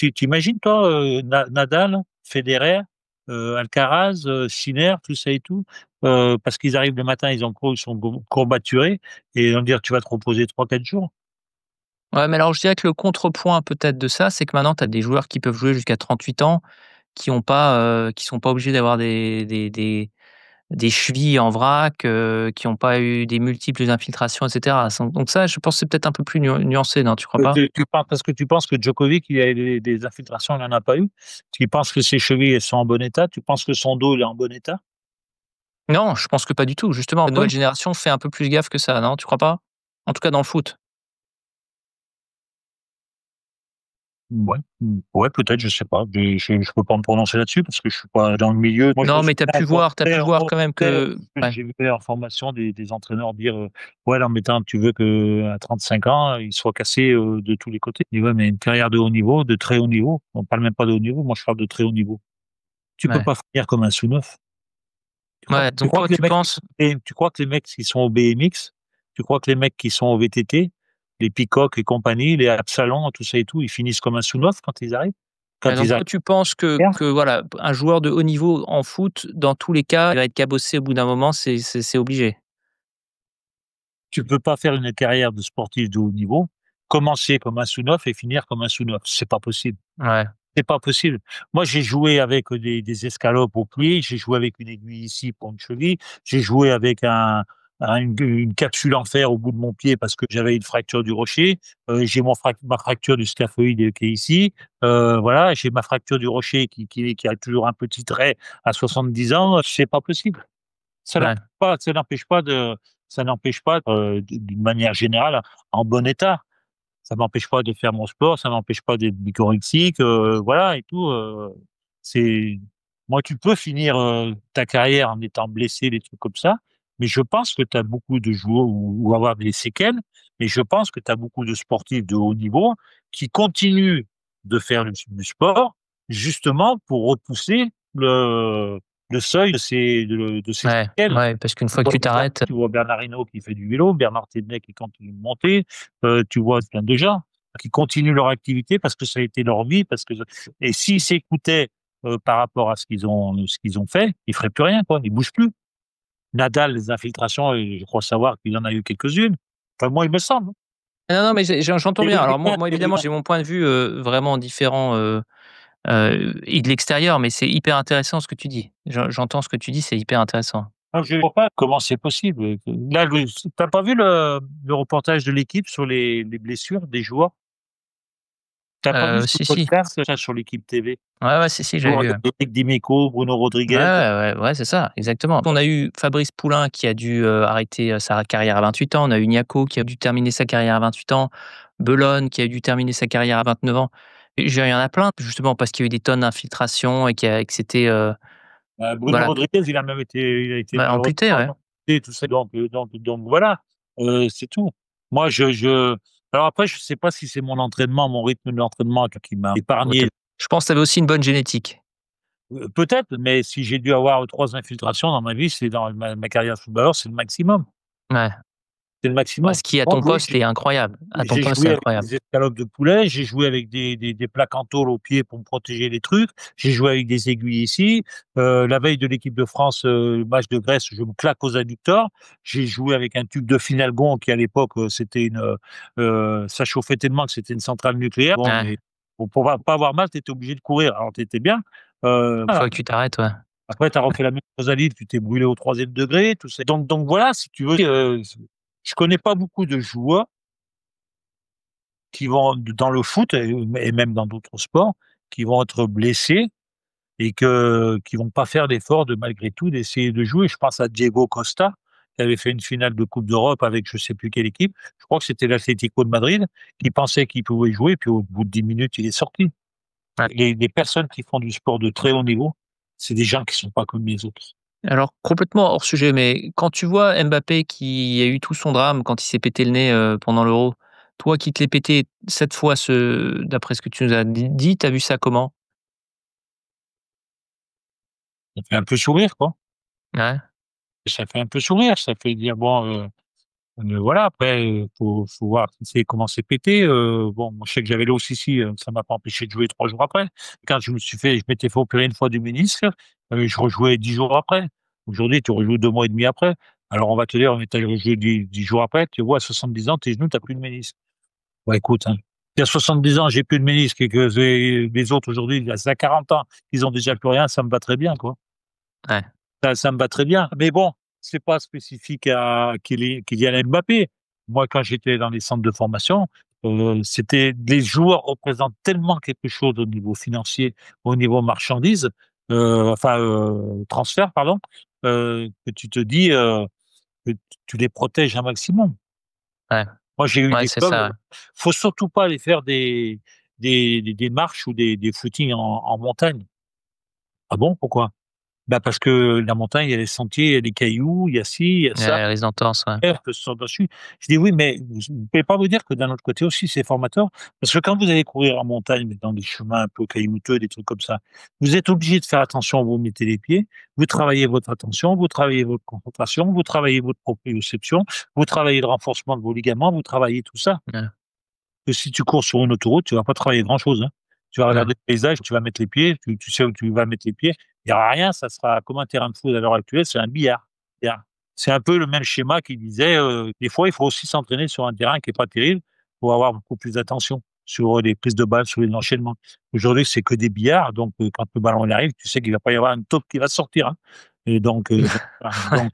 toi, Nadal, Federer, Alcaraz, Sinner, tout ça et tout, parce qu'ils arrivent le matin, ils sont courbaturés, et on va dire, tu vas te reposer 3, 4 jours. Ouais, mais alors je dirais que le contrepoint peut-être de ça, c'est que maintenant tu as des joueurs qui peuvent jouer jusqu'à 38 ans, qui sont pas obligés d'avoir des chevilles en vrac, qui ont pas eu des multiples infiltrations et cetera. Donc ça, je pense que c'est peut-être un peu plus nuancé, non, tu crois pas? Parce que tu penses que Djokovic, il a eu des infiltrations, il en a pas eu? Tu penses que ses chevilles, elles sont en bon état? Tu penses que son dos, il est en bon état? Non, je pense que pas du tout. Justement, la Ah oui? nouvelle génération fait un peu plus gaffe que ça, non, tu crois pas? En tout cas dans le foot. Ouais, ouais, peut-être, je sais pas. Je peux pas me prononcer là-dessus parce que je suis pas dans le milieu. Moi, je me Non, mais souviens tu as pu voir quand même que ouais, j'ai vu en formation des entraîneurs dire, ouais, non, mais attends, tu veux qu'à 35 ans, il soit cassé, de tous les côtés. Je dis: «Ouais, mais une carrière de haut niveau, de très haut niveau». On parle même pas de haut niveau, moi je parle de très haut niveau. Tu peux ouais. pas finir comme un sous-neuf. Ouais, Tu donc crois toi que les tu mecs penses tu crois que les mecs qui sont au BMX, tu crois que les mecs qui sont au VTT, les Peacock et compagnie, les Absalon, tout ça et tout, ils finissent comme un sous-neuf quand ils arrivent? ouais, Quand donc ils toi arrivent tu penses à faire? que voilà, un joueur de haut niveau en foot, dans tous les cas, il va être cabossé au bout d'un moment, c'est obligé? Tu peux pas faire une carrière de sportif de haut niveau, commencer comme un sous-neuf et finir comme un sous-neuf. C'est pas possible. Ouais, C'est pas possible. Moi, j'ai joué avec des escalopes au pied, j'ai joué avec une aiguille ici pour une cheville, j'ai joué avec une capsule en fer au bout de mon pied parce que j'avais une fracture du rocher. J'ai ma fracture du scaphoïde qui est ici. Voilà, j'ai ma fracture du rocher qui a toujours un petit trait à 70 ans. C'est pas possible. Ça ouais, n'empêche pas ça n'empêche pas, d'une manière générale, en bon état. Ça m'empêche pas de faire mon sport, ça m'empêche pas d'être bichorexique, voilà et tout, c'est moi, tu peux finir, ta carrière en étant blessé, des trucs comme ça, mais je pense que tu as beaucoup de joueurs ou avoir des séquelles, mais je pense que tu as beaucoup de sportifs de haut niveau qui continuent de faire du sport, justement pour repousser le le seuil de ces ouais, séquelles. ouais, parce qu'une fois que tu t'arrêtes Tu vois Bernard Hinault qui fait du vélo, Bernard Thévenet qui continue de monter, tu vois plein de gens qui continuent leur activité parce que ça a été leur vie, parce que et s'ils s'écoutaient, par rapport à ce qu'ils ont fait, ils feraient plus rien, quoi, ils bougent plus. Nadal, les infiltrations, je crois savoir qu'il en a eu quelques-unes. Enfin, moi, il me semble. non, non, mais j'entends Les bien. Alors résultats moi les évidemment, résultats j'ai mon point de vue, vraiment différent, et de l'extérieur, mais c'est hyper intéressant ce que tu dis. J'entends ce que tu dis, c'est hyper intéressant. je ne vois pas comment c'est possible, là, tu pas vu le reportage de l'équipe sur les blessures des joueurs? T'as pas vu ce Si, si. podcast, là, sur l'équipe TV? Ouais, ouais, si, si, j'avais Joueurs vu, de ouais. Eric Dimeco, Bruno Ouais, Rodriguez. ouais, ouais, ouais, c'est ça, exactement. On a eu Fabrice Poulain qui a dû, arrêter, sa carrière à 28 ans. On a eu Niaco qui a dû terminer sa carrière à 28 ans. Belone qui a dû terminer sa carrière à 29 ans. Et il y en a plein, justement parce qu'il y a eu des tonnes d'infiltrations et que c'était, Bruno voilà, Rodriguez, il a été bah, malheureusement amputé, ouais. amputé, tout ça, donc voilà, c'est tout. Moi, alors après, je sais pas si c'est mon rythme d'entraînement qui m'a Ouais, tu épargné, je pense que tu avais aussi une bonne génétique. peut-être, mais si j'ai dû avoir 3 infiltrations dans ma vie, c'est dans ma carrière de footballeur, c'est le maximum. Ouais. C'est le Bah, maximum. ce qui à Moi, ton oui, poste est incroyable. À ton j'ai poste, c'est joué avec incroyable. des escalopes de poulet, j'ai joué avec des plaques en tôle aux pieds pour me protéger les trucs, j'ai joué avec des aiguilles ici. La veille de l'équipe de France, le match de Grèce, je me claque aux adducteurs. J'ai joué avec un tube de Finalgon qui à l'époque, ça chauffait tellement que c'était une centrale nucléaire. Bon, Ouais, mais pour pas avoir mal, tu étais obligé de courir. Alors tu étais bien. une Voilà. fois que tu t'arrêtes, ouais. Après tu as refait la même chose à Lille, tu t'es brûlé au 3e degré, tout ça. Donc voilà, si tu veux, je connais pas beaucoup de joueurs qui vont dans le foot et même dans d'autres sports, qui vont être blessés et qui vont pas faire l'effort de malgré tout d'essayer de jouer. Je pense à Diego Costa, qui avait fait une finale de Coupe d'Europe avec je sais plus quelle équipe. Je crois que c'était l'Atlético de Madrid, qui pensait qu'il pouvait jouer, puis au bout de 10 minutes, il est sorti. Ouais. Les personnes qui font du sport de très haut niveau, c'est des gens qui sont pas comme les autres. Alors complètement hors sujet, mais quand tu vois Mbappé qui a eu tout son drame quand il s'est pété le nez, pendant l'Euro, toi qui te l'es pété 7 fois d'après ce que tu nous as dit, tu as vu ça comment? Ça fait un peu sourire, quoi. Ouais, Ça fait un peu sourire, ça fait dire bon, voilà, après, faut voir si c'est comment c'est pété, bon, moi, je sais que j'avais l'O6, ça m'a pas empêché de jouer 3 jours après. Quand je m'étais fait opérer une fois du ménisque, je rejouais 10 jours après. Aujourd'hui, tu rejoues 2 mois et demi après. Alors on va te dire: «Mais tu as rejoué 10 jours après», tu vois, à 70 ans, tes genoux, tu as plus de ménisque. Bah, écoute, hein, si à 70 ans, j'ai plus de ménisque et que les autres aujourd'hui, à 40 ans, ils ont déjà plus rien, ça me va très bien, quoi. ouais, Ça me va très bien, mais bon, c'est pas spécifique à Kylian Mbappé. Moi, quand j'étais dans les centres de formation, c'était les joueurs représentent tellement quelque chose au niveau financier, au niveau marchandise, transfert pardon, que tu te dis, que tu les protèges un maximum. ouais, Moi, j'ai eu ouais, des c'est clubs, ça, ouais. faut surtout pas aller faire des marches ou des footings en montagne. Ah bon, pourquoi? Bah, parce que la montagne, il y a les sentiers, il y a des cailloux, il y a ci, il y a ça, Ouais, risque d'entorse, ouais. l'air peut se sortir dessus. Je dis: «Oui, mais vous pouvez pas vous dire que d'un autre côté aussi, c'est formateur?» Parce que quand vous allez courir en montagne, mais dans des chemins un peu caillouteux, des trucs comme ça, vous êtes obligé de faire attention où vous mettez les pieds. Vous travaillez votre attention, vous travaillez votre concentration, vous travaillez votre proprioception, vous travaillez le renforcement de vos ligaments, vous travaillez tout ça. Ouais, Que si tu cours sur une autoroute, tu vas pas travailler grand chose, hein. Tu vas ouais, regarder le paysage, tu vas mettre les pieds, tu sais où tu vas mettre les pieds. Il y aura rien, ça sera comme un terrain de foot à l'heure actuelle, c'est un billard. C'est un peu le même schéma qui disait, des fois, il faut aussi s'entraîner sur un terrain qui est pas terrible pour avoir beaucoup plus d'attention sur les prises de balles, sur les enchaînements. Aujourd'hui, c'est que des billards, donc quand le ballon il arrive, tu sais qu'il va pas y avoir une taupe qui va sortir, hein, et donc voilà,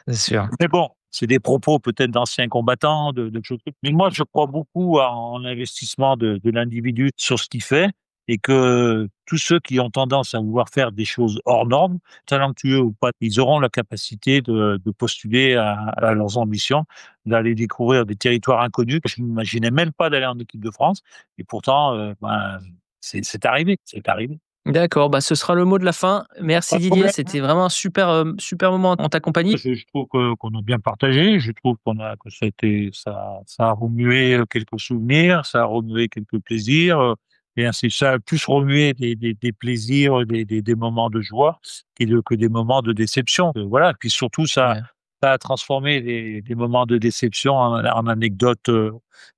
c'est sûr. mais bon, c'est des propos peut-être d'anciens combattants, de choses mais moi je crois beaucoup en l'investissement de l'individu sur ce qu'il fait et que tous ceux qui ont tendance à vouloir faire des choses hors normes, talentueux ou pas, ils auront la capacité de postuler à leurs ambitions, d'aller découvrir des territoires inconnus que je n'imaginais même pas d'aller en équipe de France et pourtant, ben, c'est arrivé, c'est arrivé. D'accord, bah, ce sera le mot de la fin. Merci Pas de Didier, problème. c'était vraiment un super, super moment en ta compagnie. Je trouve qu'on a bien partagé. Je trouve que ça a remué, quelques souvenirs, ça a remué quelques plaisirs, et ainsi ça a plus remué des plaisirs, des moments de joie que des moments de déception, voilà. Puis surtout Ouais. ça a transformé des moments de déception en anecdotes,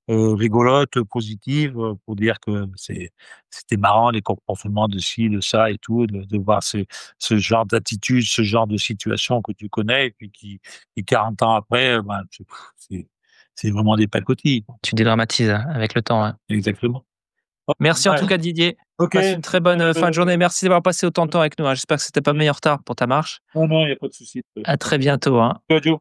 rigolotes, positives, pour dire que c'était marrant les comportements de ci, de ça et tout, de voir ce genre d'attitude, ce genre de situation que tu connais et puis qui 40 ans après, ben, c'est c'est vraiment des pacotilles, quoi. Tu dédramatises, hein, avec le temps, ouais. Exactement. Merci en Ouais, tout cas Didier. OK, Passe une très bonne, fin de journée. Merci d'avoir passé autant de temps avec nous, hein. J'espère que c'était pas mis en retard pour ta marche. non, non, il y a pas de souci. À très bientôt, hein. Ciao.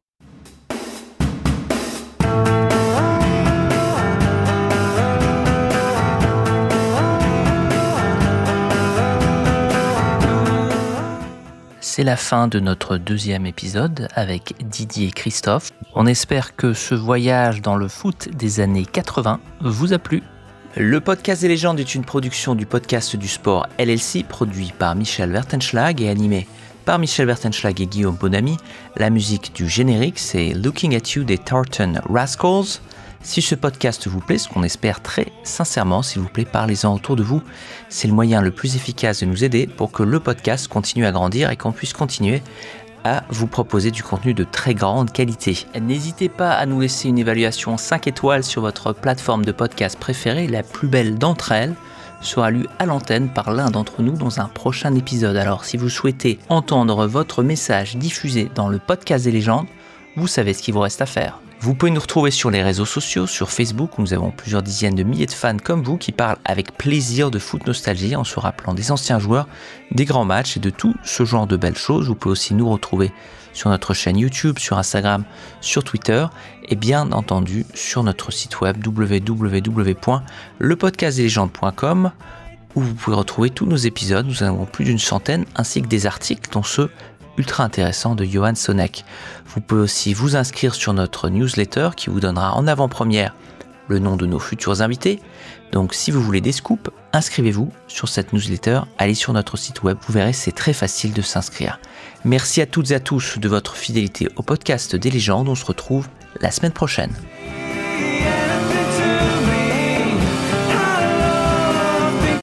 C'est la fin de notre deuxième épisode avec Didier et Christophe. On espère que ce voyage dans le foot des années 80 vous a plu. Le podcast des légendes est une production du podcast du sport LLC, produit par Michel Wertenschlag et animé par Michel Wertenschlag et Guillaume Bonamy. La musique du générique, c'est Looking at You des Tartan Rascals. Si ce podcast vous plaît, ce qu'on espère très sincèrement, s'il vous plaît, parlez-en autour de vous. C'est le moyen le plus efficace de nous aider pour que le podcast continue à grandir et qu'on puisse continuer à vous proposer du contenu de très grande qualité. N'hésitez pas à nous laisser une évaluation 5 étoiles sur votre plateforme de podcast préférée. La plus belle d'entre elles sera lue à l'antenne par l'un d'entre nous dans un prochain épisode. Alors si vous souhaitez entendre votre message diffusé dans le podcast des légendes, vous savez ce qu'il vous reste à faire. Vous pouvez nous retrouver sur les réseaux sociaux, sur Facebook, où nous avons plusieurs dizaines de milliers de fans comme vous qui parlent avec plaisir de foot nostalgie en se rappelant des anciens joueurs, des grands matchs et de tout ce genre de belles choses. Vous pouvez aussi nous retrouver sur notre chaîne YouTube, sur Instagram, sur Twitter et bien entendu sur notre site web www.lepodcastdeslegendes.com. où vous pouvez retrouver tous nos épisodes. Nous en avons plus d'une centaine, ainsi que des articles, dont ceux ultra intéressants de Johan Sonek. Vous pouvez aussi vous inscrire sur notre newsletter qui vous donnera en avant-première le nom de nos futurs invités. Donc si vous voulez des scoops, inscrivez-vous sur cette newsletter, allez sur notre site web, vous verrez, c'est très facile de s'inscrire. Merci à toutes et à tous de votre fidélité au podcast des légendes, on se retrouve la semaine prochaine.